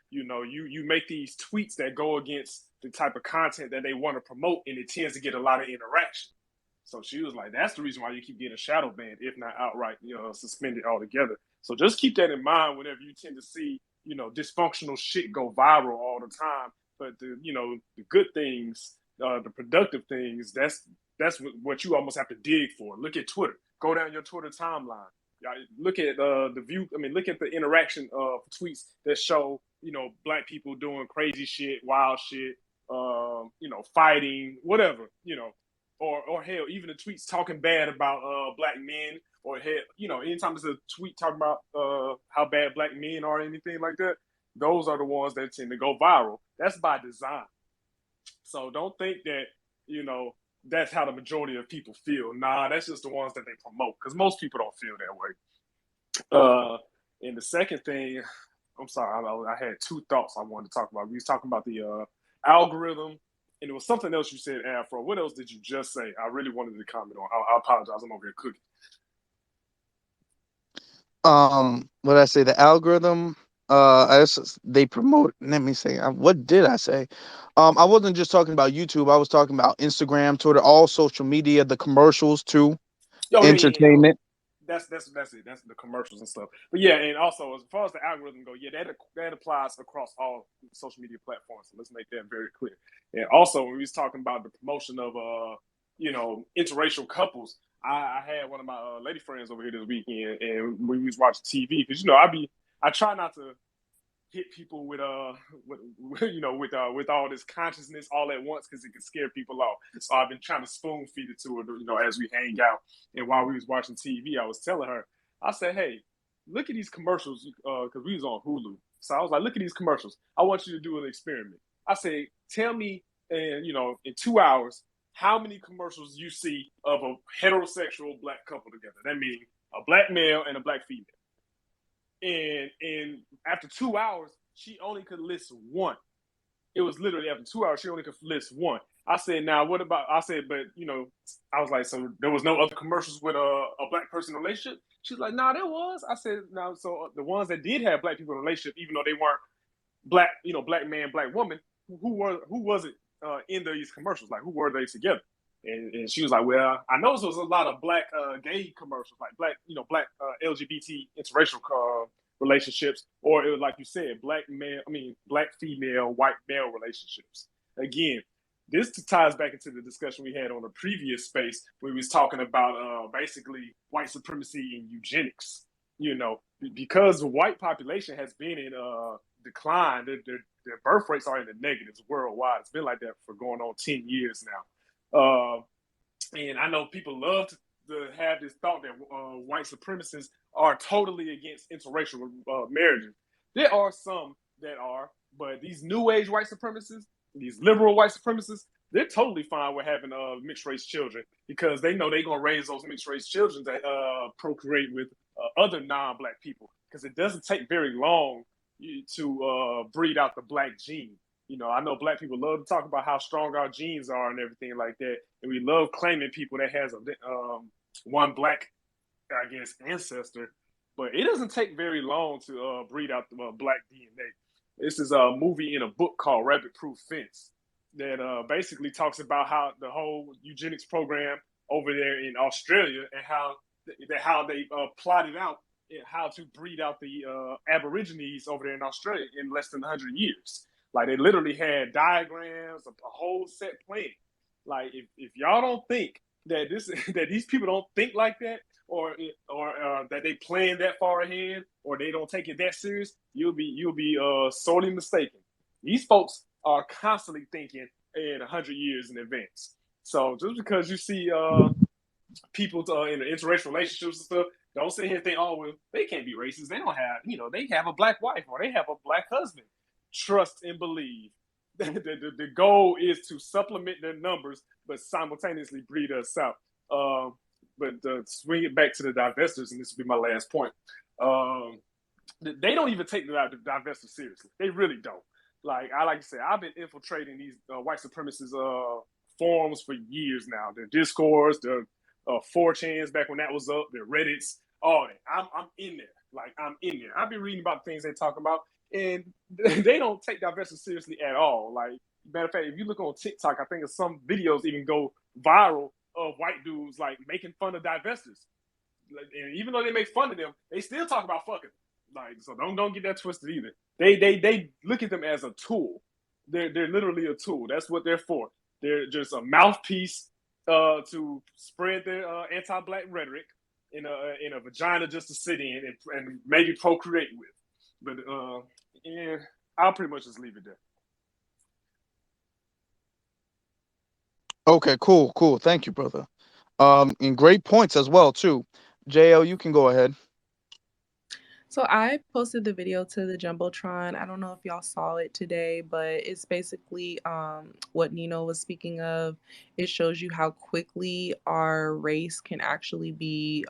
You make these tweets that go against the type of content that they want to promote, and it tends to get a lot of interaction. So she was like, that's the reason why you keep getting shadow banned, if not outright, suspended altogether. So just keep that in mind whenever you tend to see, dysfunctional shit go viral all the time. But the good things, the productive things, that's what you almost have to dig for. Look at Twitter. Go down your Twitter timeline. Look at the view. I mean, look at the interaction of tweets that show, black people doing crazy shit, wild shit, fighting, whatever, or hell, even the tweets talking bad about black men, or hell, anytime there's a tweet talking about how bad black men are, or anything like that, those are the ones that tend to go viral. That's by design. So don't think that, that's how the majority of people feel. Nah, that's just the ones that they promote, because most people don't feel that way. And the second thing, I'm sorry, I had two thoughts I wanted to talk about. We was talking about the algorithm, and it was something else you said, Afro. What else did you just say? I really wanted to comment on. I apologize. I'm over here cooking. What did I say? The algorithm. They promote. Let me say. What did I say? I wasn't just talking about YouTube. I was talking about Instagram, Twitter, all social media, the commercials too, Oh yeah. entertainment. That's it. That's the commercials and stuff. But yeah, and also as far as the algorithm go, yeah, that applies across all social media platforms. So let's make that very clear. And also, when we was talking about the promotion of interracial couples, I had one of my lady friends over here this weekend, and we was watching TV, because I try not to hit people with all this consciousness all at once, because it can scare people off. So I've been trying to spoon feed it to her, as we hang out. And while we was watching TV, I was telling her, I said, hey, look at these commercials, because we was on Hulu. So I was like, look at these commercials. I want you to do an experiment. I say, tell me, in 2 hours, how many commercials you see of a heterosexual black couple together. That means a black male and a black female. And after 2 hours, she only could list one. It was literally after 2 hours, she only could list one. I said, now what about, I said, but I was like, so there was no other commercials with a black person in a relationship? She's like, nah, there was. I said, no, so the ones that did have black people in a relationship, even though they weren't black, black man, black woman, who was it in these commercials? Like, who were they together? And she was like, well, I know there was a lot of black gay commercials, like black LGBT interracial relationships, or it was, like you said, black female, white male relationships. Again, this ties back into the discussion we had on the previous space, where we was talking about basically white supremacy and eugenics. Because the white population has been in decline, their birth rates are in the negatives worldwide. It's been like that for going on 10 years now. And I know people love to have this thought that white supremacists are totally against interracial marriages. There are some that are, but these new age white supremacists, these liberal white supremacists, they're totally fine with having mixed race children, because they know they're going to raise those mixed race children that procreate with other non-black people, because it doesn't take very long to breed out the black gene. I know black people love to talk about how strong our genes are and everything like that, and we love claiming people that has one black, I guess, ancestor, but it doesn't take very long to breed out the black DNA. This is a movie in a book called Rabbit Proof Fence that basically talks about how the whole eugenics program over there in Australia, and how they plotted out how to breed out the Aborigines over there in Australia in less than 100 years. Like, they literally had diagrams, a whole set plan. Like, if y'all don't think that that these people don't think like that, or that they plan that far ahead, or they don't take it that serious, you'll be sorely mistaken. These folks are constantly thinking in 100 years in advance. So just because you see people in interracial relationships and stuff, don't sit here and think, oh, well, they can't be racist. They don't have, they have a black wife, or they have a black husband. Trust and believe. The goal is to supplement their numbers, but simultaneously breed us out. But swing it back to the divestors, and this will be my last point. They don't even take the divestors seriously. They really don't. Like I say, I've been infiltrating these white supremacist forums for years now. The Discords, the 4chans back when that was up, the Reddits, all that. I'm in there. Like, I'm in there. I've been reading about the things they talk about, and they don't take divestors seriously at all. Like, matter of fact, if you look on TikTok, I think some videos even go viral of white dudes like making fun of divestors. And even though they make fun of them, they still talk about fucking. Like, so don't get that twisted either. They look at them as a tool. They're literally a tool. That's what they're for. They're just a mouthpiece to spread their anti-black rhetoric in a vagina just to sit in and maybe procreate with. But yeah, I'll pretty much just leave it there. Okay, cool. Thank you, brother. And great points as well too. JL, you can go ahead. So I posted the video to the Jumbotron. I don't know if y'all saw it today, but it's basically what Nino was speaking of. It shows you how quickly our race can actually be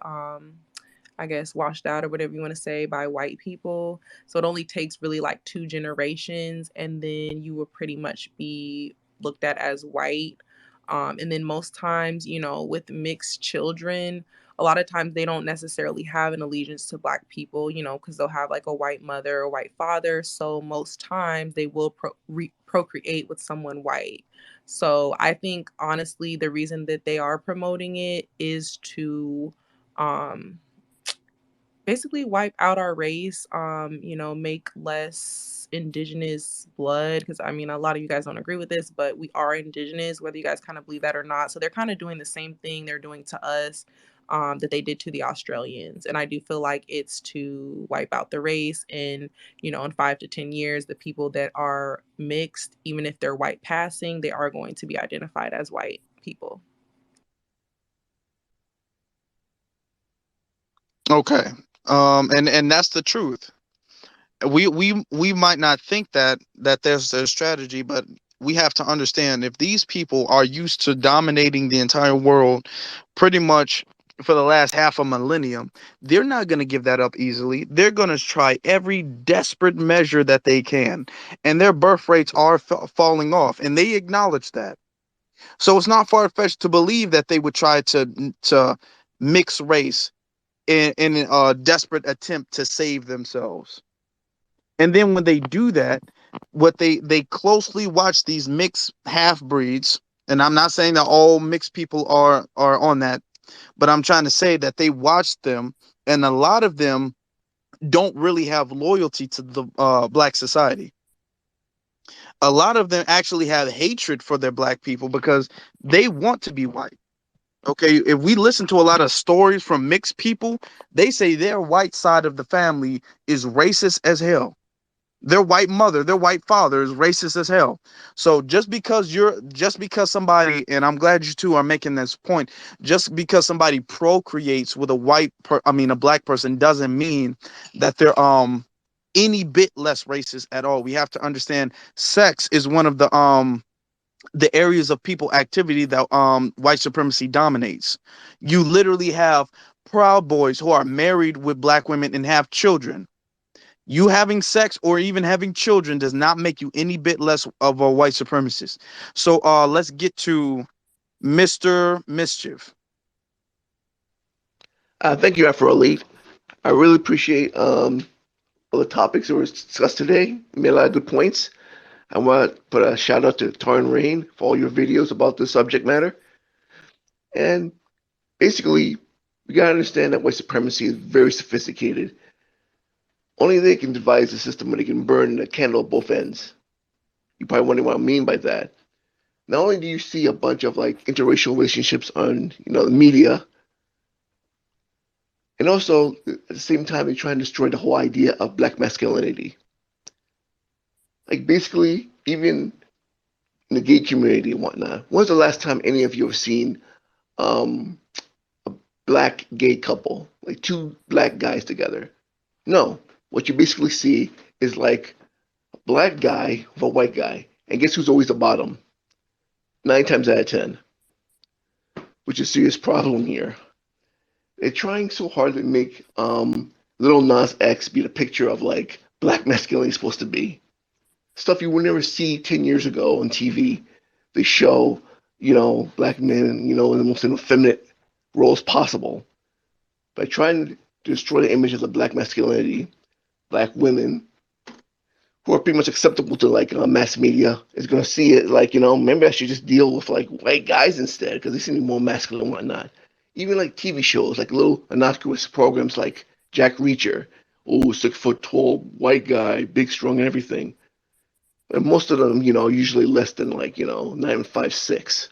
I guess washed out or whatever you want to say by white people. So it only takes really like 2 generations and then you will pretty much be looked at as white. And then most times, you know, with mixed children, a lot of times they don't necessarily have an allegiance to black people, you know, because they'll have like a white mother or white father. So most times they will procreate with someone white. So I think honestly, the reason that they are promoting it is to basically wipe out our race, you know, make less indigenous blood. Because I mean, a lot of you guys don't agree with this, but we are indigenous, whether you guys kind of believe that or not. So they're kind of doing the same thing they're doing to us that they did to the Australians. And I do feel like it's to wipe out the race. And, you know, in 5 to 10 years, the people that are mixed, even if they're white passing, they are going to be identified as white people. Okay. And that's the truth. We might not think that there's a strategy, but we have to understand if these people are used to dominating the entire world pretty much for the last half a millennium, they're not going to give that up easily. They're going to try every desperate measure that they can, and their birth rates are falling off, and they acknowledge that. So it's not far-fetched to believe that they would try to mix race in a desperate attempt to save themselves. And then when they do that, what they closely watch these mixed half breeds, and I'm not saying that all mixed people are on that, but I'm trying to say that they watch them, and a lot of them don't really have loyalty to the black society. A lot of them actually have hatred for their black people because they want to be white. Okay, if we listen to a lot of stories from mixed people, they say their white side of the family is racist as hell. Their white mother, their white father is racist as hell. So just because somebody, and I'm glad you two are making this point, just because somebody procreates with a black person doesn't mean that they're any bit less racist at all. We have to understand sex is one of the areas of people activity that white supremacy dominates. You literally have Proud Boys who are married with black women and have children. You having sex or even having children does not make you any bit less of a white supremacist. So let's get to Mr. Mischief. Thank you, Afro Elite. I really appreciate all the topics that were discussed today. You made a lot of good points. I want to put a shout out to Tarn Rain for all your videos about this subject matter. And basically, we got to understand that white supremacy is very sophisticated. Only they can devise a system where they can burn a candle at both ends. You probably wonder what I mean by that. Not only do you see a bunch of like interracial relationships on the media, and also at the same time they try and destroy the whole idea of black masculinity. Like basically, even in the gay community and whatnot. When's the last time any of you have seen a black gay couple, like 2 black guys together? No. What you basically see is like a black guy with a white guy. And guess who's always the bottom? 9 times out of 10. Which is a serious problem here. They're trying so hard to make Little Nas X be the picture of like black masculinity is supposed to be. Stuff you would never see 10 years ago on TV. They show black men, in the most effeminate roles possible. By trying to destroy the image of the black masculinity, black women who are pretty much acceptable to like mass media is going to see it like, maybe I should just deal with like white guys instead because they seem to be more masculine and whatnot. Even like TV shows, like little innocuous programs like Jack Reacher, oh, 6 foot tall white guy, big, strong, and everything. And most of them, usually less than like, not even 5'6".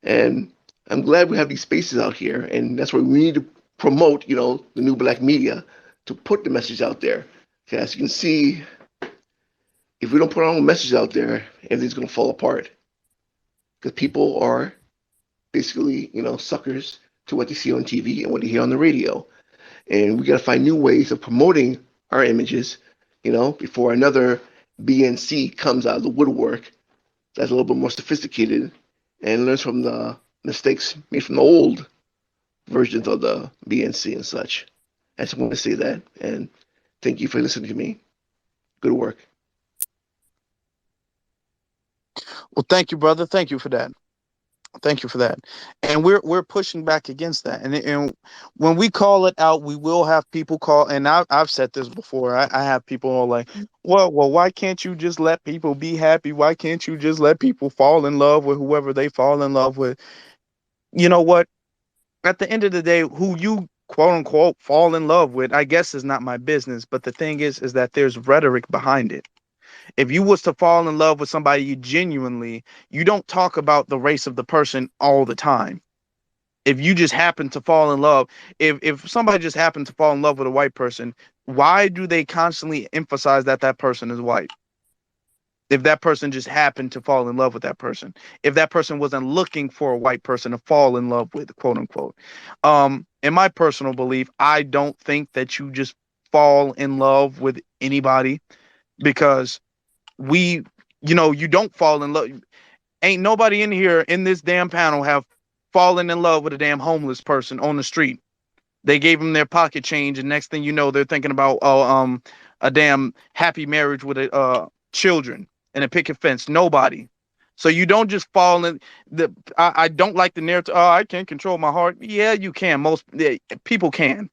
And I'm glad we have these spaces out here, and that's why we need to promote, the new black media to put the message out there. Okay, as you can see, if we don't put our own message out there, everything's going to fall apart. Because people are basically, suckers to what they see on TV and what they hear on the radio. And we got to find new ways of promoting our images, before another BNC comes out of the woodwork that's a little bit more sophisticated and learns from the mistakes made from the old versions of the BNC and such. I just want to say that. And thank you for listening to me. Good work. Well, thank you, brother. Thank you for that. Thank you for that. And we're pushing back against that. And when we call it out, we will have people call. And I've said this before. I have people all like, well, why can't you just let people be happy? Why can't you just let people fall in love with whoever they fall in love with? You know what? At the end of the day, who you quote unquote fall in love with, I guess is not my business. But the thing is that there's rhetoric behind it. If you was to fall in love with somebody you genuinely, you don't talk about the race of the person all the time. If you just happen to fall in love, if somebody just happened to fall in love with a white person, why do they constantly emphasize that that person is white? If that person just happened to fall in love with that person, if that person wasn't looking for a white person to fall in love with, quote unquote. In my personal belief, I don't think that you just fall in love with anybody because we, you don't fall in love. Ain't nobody in here in this damn panel have fallen in love with a damn homeless person on the street. They gave them their pocket change, and next thing you know, they're thinking about a damn happy marriage with children and a picket fence. Nobody. So you don't just fall in the. I don't like the narrative. Oh, I can't control my heart. Yeah, you can. Most people can.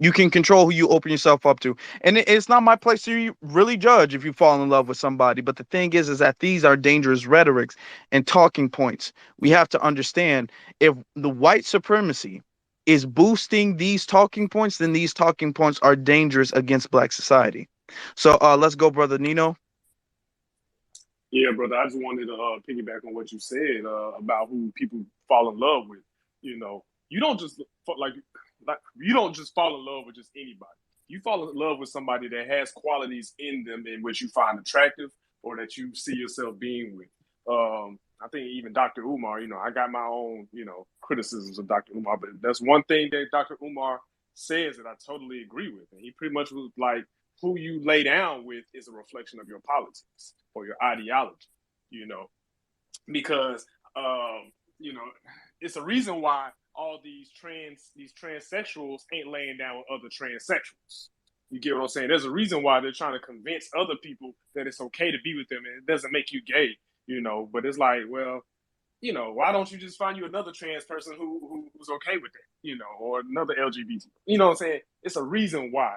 You can control who you open yourself up to. And it's not my place to really judge if you fall in love with somebody. But the thing is that these are dangerous rhetorics and talking points. We have to understand if the white supremacy is boosting these talking points, then these talking points are dangerous against black society. So let's go, brother Nino. Yeah, brother. I just wanted to piggyback on what you said about who people fall in love with. You don't just like you don't just fall in love with just anybody. You fall in love with somebody that has qualities in them in which you find attractive or that you see yourself being with. I think even Dr. Umar, I got my own, criticisms of Dr. Umar, but that's one thing that Dr. Umar says that I totally agree with. And he pretty much was like, who you lay down with is a reflection of your politics or your ideology, you know, because you know, it's a reason why all these transsexuals ain't laying down with other transsexuals. You get what I'm saying? There's a reason why they're trying to convince other people that it's okay to be with them and it doesn't make you gay, But it's like, well, why don't you just find you another trans person who's okay with that, or another LGBT? You know what I'm saying? It's a reason why.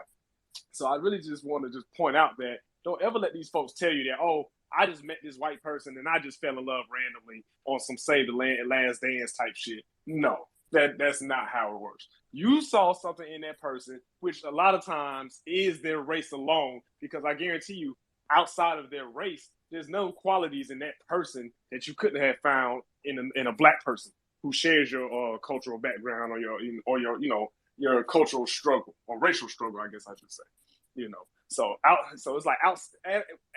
So I really just want to just point out that don't ever let these folks tell you that, oh, I just met this white person and I just fell in love randomly on some Save the Last Dance type shit. No, that's not how it works. You saw something in that person, which a lot of times is their race alone, because I guarantee you, outside of their race, there's no qualities in that person that you couldn't have found in a black person who shares your cultural background or your cultural struggle or racial struggle, I guess I should say. So it's like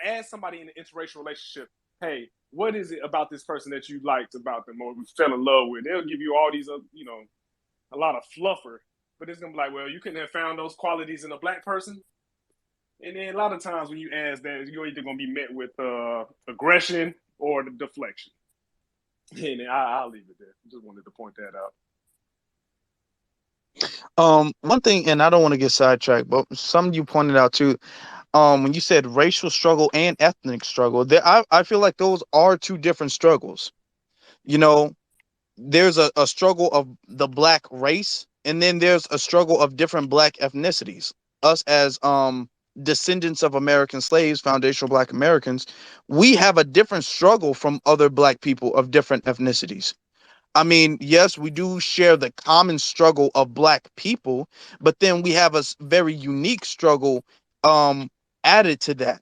as somebody in an interracial relationship, hey, what is it about this person that you liked about them or fell in love with? They'll give you all these, a lot of fluffer, but it's gonna be like, well, you couldn't have found those qualities in a black person. And then a lot of times when you ask that, you're either gonna be met with aggression or the deflection. And I'll leave it there. Just wanted to point that out. One thing, and I don't want to get sidetracked, but some you pointed out too. When you said racial struggle and ethnic struggle, I feel like those are two different struggles. You know, there's a struggle of the black race, and then there's a struggle of different black ethnicities. Us as descendants of American slaves, foundational black Americans, we have a different struggle from other black people of different ethnicities. I mean, yes, we do share the common struggle of black people, but then we have a very unique struggle um added to that,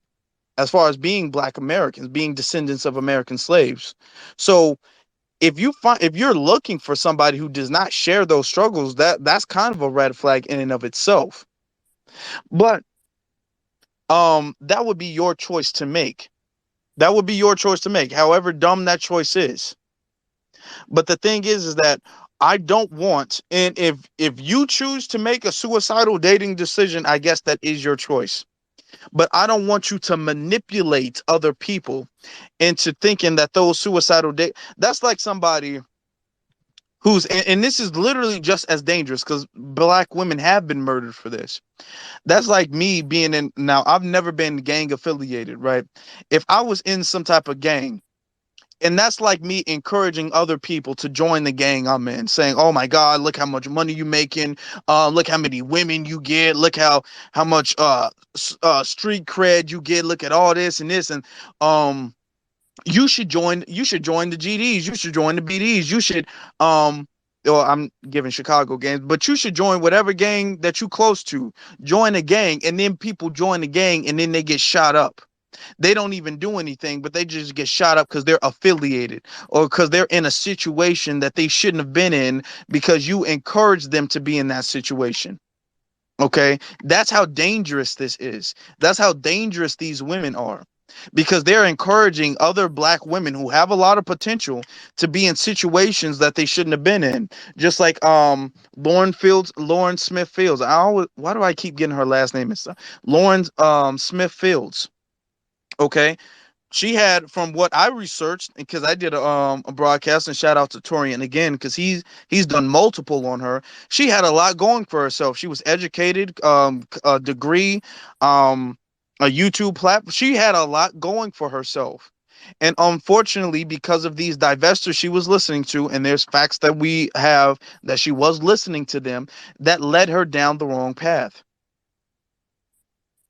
as far as being black Americans, being descendants of American slaves. So if you're looking for somebody who does not share those struggles, that's kind of a red flag in and of itself. But that would be your choice to make. That would be your choice to make, however dumb that choice is. But the thing is that I don't want, and if you choose to make a suicidal dating decision, I guess that is your choice. But I don't want you to manipulate other people into thinking that those suicidal date, that's like somebody who's, and this is literally just as dangerous because black women have been murdered for this. That's like me being in, now I've never been gang affiliated, right? If I was in some type of gang, and that's like me encouraging other people to join the gang I'm in, saying, "Oh my God, look how much money you making! Look how many women you get! Look how much street cred you get! Look at all this and this, and um you should join. You should join the GDs. You should join the BDs. You should well, I'm giving Chicago gangs, but you should join whatever gang that you close to. Join a gang, and then people join the gang, and then they get shot up. They don't even do anything, but they just get shot up because they're affiliated or because they're in a situation that they shouldn't have been in because you encouraged them to be in that situation. Okay, that's how dangerous this is. That's how dangerous these women are, because they're encouraging other black women who have a lot of potential to be in situations that they shouldn't have been in. Just like Lauren Smith Fields. I always, why do I keep getting her last name and stuff? Lauren Smith Fields. Okay, she had, from what I researched, because I did a broadcast, and shout out to Torian again because he's done multiple on her. She had a lot going for herself. She was educated, a degree, a YouTube platform. She had a lot going for herself, and unfortunately, because of these divestors she was listening to, and there's facts that we have that she was listening to them, that led her down the wrong path.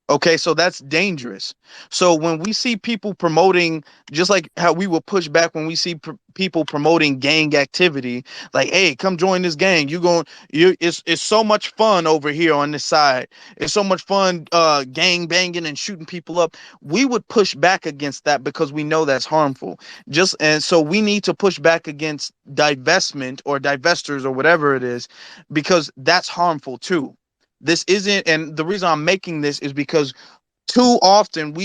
Okay, so that's dangerous. So when we see people promoting, just like how we will push back when we see people promoting gang activity, like, "Hey, come join this gang. You going, you it's so much fun over here on this side. It's so much fun, gang banging and shooting people up." We would push back against that because we know that's harmful. Just, and so we need to push back against divestment or divestors or whatever it is, because that's harmful too. This isn't, and the reason I'm making this is because too often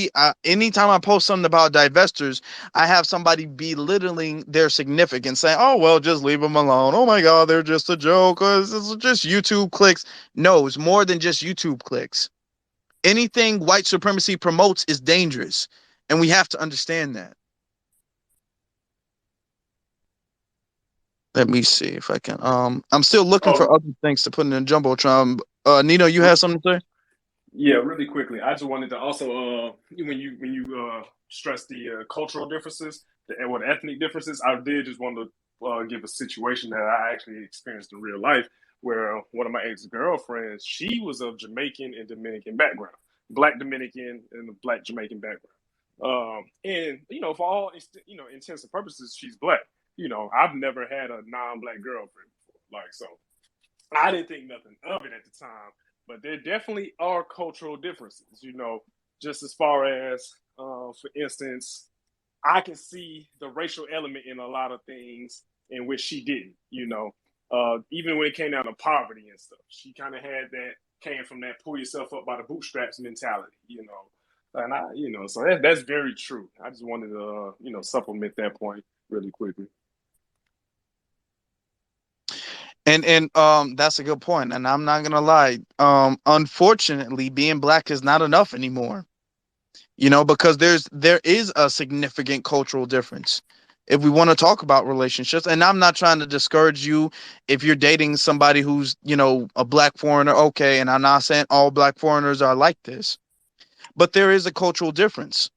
anytime I post something about divestors, I have somebody belittling their significance, saying, "Oh well, just leave them alone. Oh my God, they're just a joke. It's just YouTube clicks." No, it's more than just YouTube clicks. Anything white supremacy promotes is dangerous, and we have to understand that. Let me see if I can. I'm still looking for Oh, other things to put in the jumbotron. Nino, you have something to say? yeah, really quickly. I just wanted to also, when you stress the cultural differences, the ethnic differences, I did just want to give a situation that I actually experienced in real life, where one of my ex girlfriends, she was of Jamaican and Dominican background, Black Dominican and a Black Jamaican background, and for all intents and purposes, she's Black. I've never had a non-Black girlfriend before, like so. I didn't think nothing of it at the time, but there definitely are cultural differences. Just as far as, for instance, I can see the racial element in a lot of things in which she didn't. Even when it came down to poverty and stuff, she kind of had that, came from that pull yourself up by the bootstraps mentality. And so that's very true. I just wanted to, supplement that point really quickly. And that's a good point, and I'm not gonna lie. Unfortunately, being black is not enough anymore. Because there is a significant cultural difference. If we want to talk about relationships, and I'm not trying to discourage you if you're dating somebody who's, a black foreigner, okay, and I'm not saying all black foreigners are like this, but there is a cultural difference.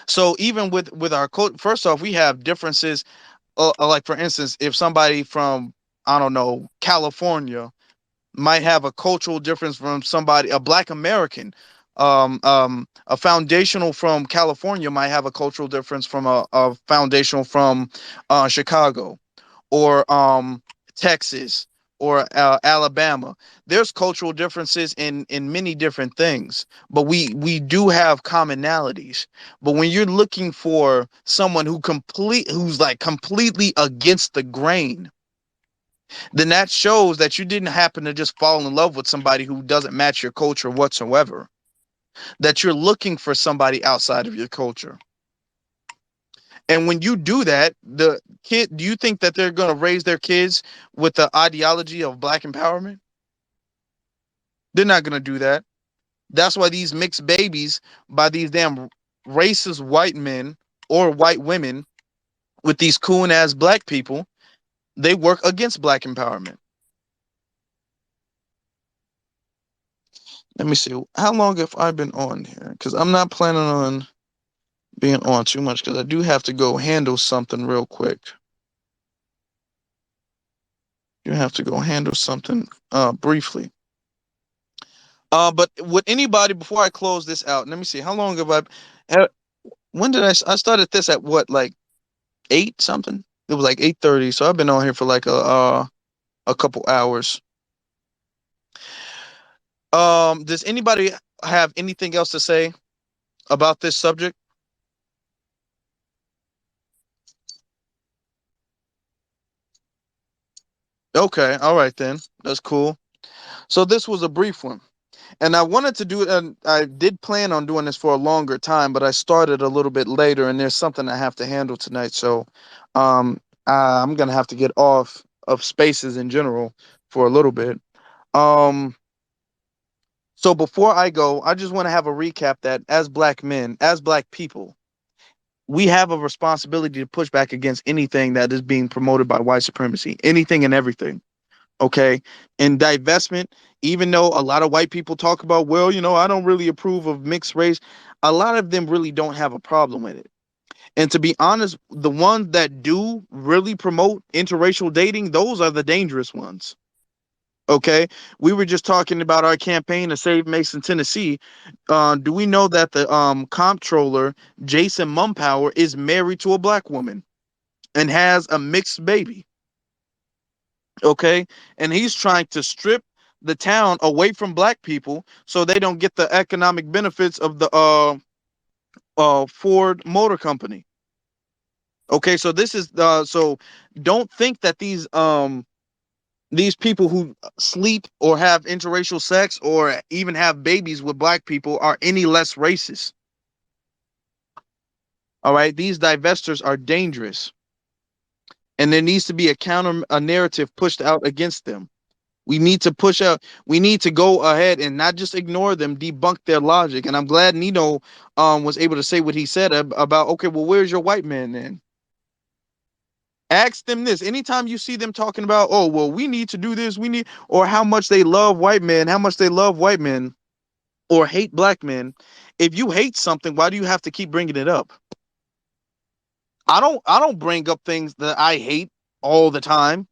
So even with our first off, we have differences. like for instance, if somebody from, I don't know, California might have a cultural difference from somebody, a Black American, a foundational from California might have a cultural difference from a foundational from Chicago, or Texas, or Alabama. There's cultural differences in many different things, but we do have commonalities. But when you're looking for someone who's like completely against the grain, then that shows that you didn't happen to just fall in love with somebody who doesn't match your culture whatsoever. That you're looking for somebody outside of your culture. And when you do that, the kid, do you think that they're going to raise their kids with the ideology of Black empowerment? They're not going to do that. That's why these mixed babies by these damn racist white men or white women with these coon ass Black people, they work against Black empowerment. Let me see. How long have I been on here? Because I'm not planning on being on too much, because I do have to go handle something real quick. You have to go handle something briefly. But would anybody, before I close this out, let me see. How long have when did I started this at what, like 8 something? It was like 8:30. So I've been on here for like a couple hours. Does anybody have anything else to say about this subject? Okay, all right then. That's cool. So this was a brief one. And I wanted to do it, and I did plan on doing this for a longer time, but I started a little bit later, and there's something I have to handle tonight. So um, I'm going to have to get off of spaces in general for a little bit. Um, so before I go, I just want to have a recap that as Black men, as Black people, we have a responsibility to push back against anything that is being promoted by white supremacy, anything and everything. Okay. And divestment, even though a lot of white people talk about, well, I don't really approve of mixed race, a lot of them really don't have a problem with it. And to be honest, the ones that do really promote interracial dating, those are the dangerous ones. Okay. We were just talking about our campaign to save Mason, Tennessee. Do we know that the comptroller, Jason Mumpower, is married to a Black woman and has a mixed baby? Okay, and he's trying to strip the town away from Black people so they don't get the economic benefits of the Ford Motor Company. Okay, so this is so don't think that these people who sleep or have interracial sex or even have babies with Black people are any less racist. All right, these divestors are dangerous, and there needs to be a narrative pushed out against them. We need to push out. We need to go ahead and not just ignore them, debunk their logic. And I'm glad Nino was able to say what he said about, okay, well, where's your white man then? Ask them this. Anytime you see them talking about, oh, well, we need to do this, or how much they love white men, how much they love white men, or hate Black men. If you hate something, why do you have to keep bringing it up? I don't bring up things that I hate all the time.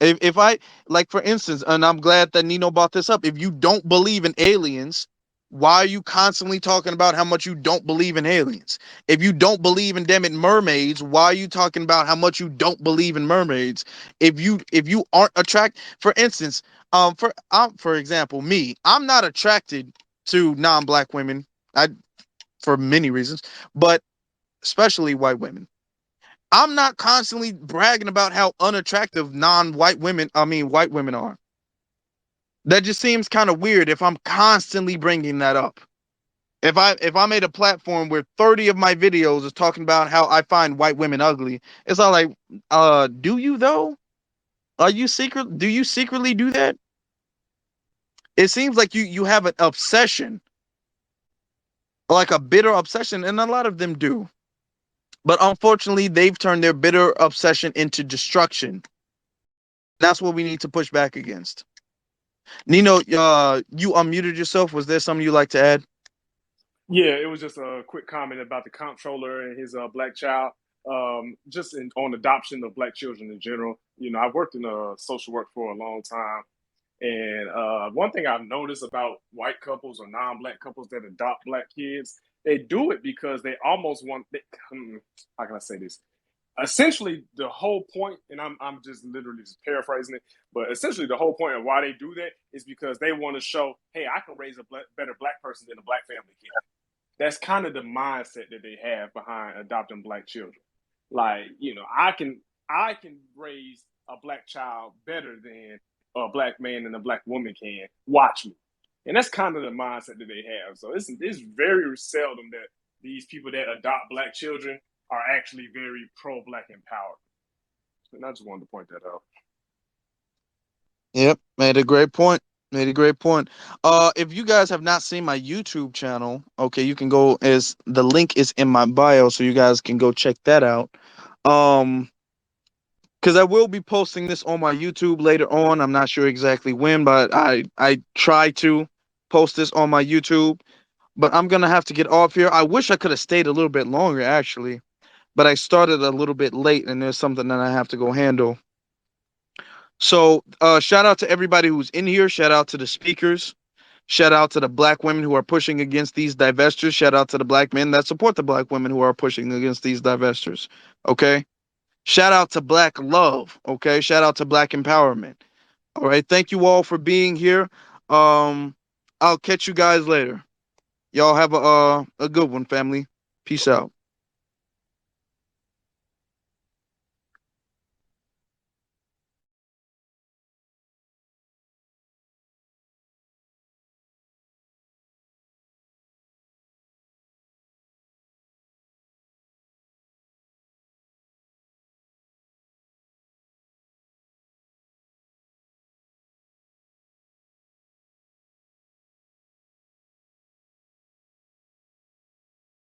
If I, like, for instance, and I'm glad that Nino brought this up, if you don't believe in aliens, why are you constantly talking about how much you don't believe in aliens? If you don't believe in, damn it, mermaids, why are you talking about how much you don't believe in mermaids? If you aren't attracted, for instance, for example, me, I'm not attracted to non-Black women. I For many reasons, but especially white women. I'm not constantly bragging about how unattractive white women are. That just seems kind of weird if I'm constantly bringing that up. If I made a platform where 30 of my videos is talking about how I find white women ugly, it's all like, do you though? Do you secretly do that? It seems like you have an obsession, like a bitter obsession, and a lot of them do. But unfortunately, they've turned their bitter obsession into destruction. That's what we need to push back against. Nino, you unmuted yourself. Was there something you'd like to add? Yeah, it was just a quick comment about the comptroller and his black child. just on adoption of black children in general. You know, I've worked in social work for a long time, and one thing I've noticed about white couples or non-black couples that adopt black kids, they do it because they almost want. How can I say this? Essentially, the whole point, and I'm just literally just paraphrasing it, but essentially the whole point of why they do that is because they want to show, hey, I can raise a better black person than a black family can. That's kind of the mindset that they have behind adopting black children. Like, you know, I can raise a black child better than a black man and a black woman can. Watch me. And that's kind of the mindset that they have. So it's very seldom that these people that adopt black children are actually very pro black empowerment. And I just wanted to point that out. Yep, made a great point. Made a great point. If you guys have not seen my YouTube channel, okay, you can go as the link is in my bio, so you guys can go check that out. Um, because I will be posting this on my YouTube later on. I'm not sure exactly when, but I try to post this on my YouTube. But I'm gonna have to get off here. I wish I could have stayed a little bit longer, actually, but I started a little bit late, and there's something that I have to go handle. So, shout out to everybody who's in here. Shout out to the speakers. Shout out to the black women who are pushing against these divestors. Shout out to the black men that support the black women who are pushing against these divestors. Okay. Shout out to black love. Okay. Shout out to black empowerment. All right. Thank you all for being here. Um, I'll catch you guys later. Y'all have a good one, family. Peace out.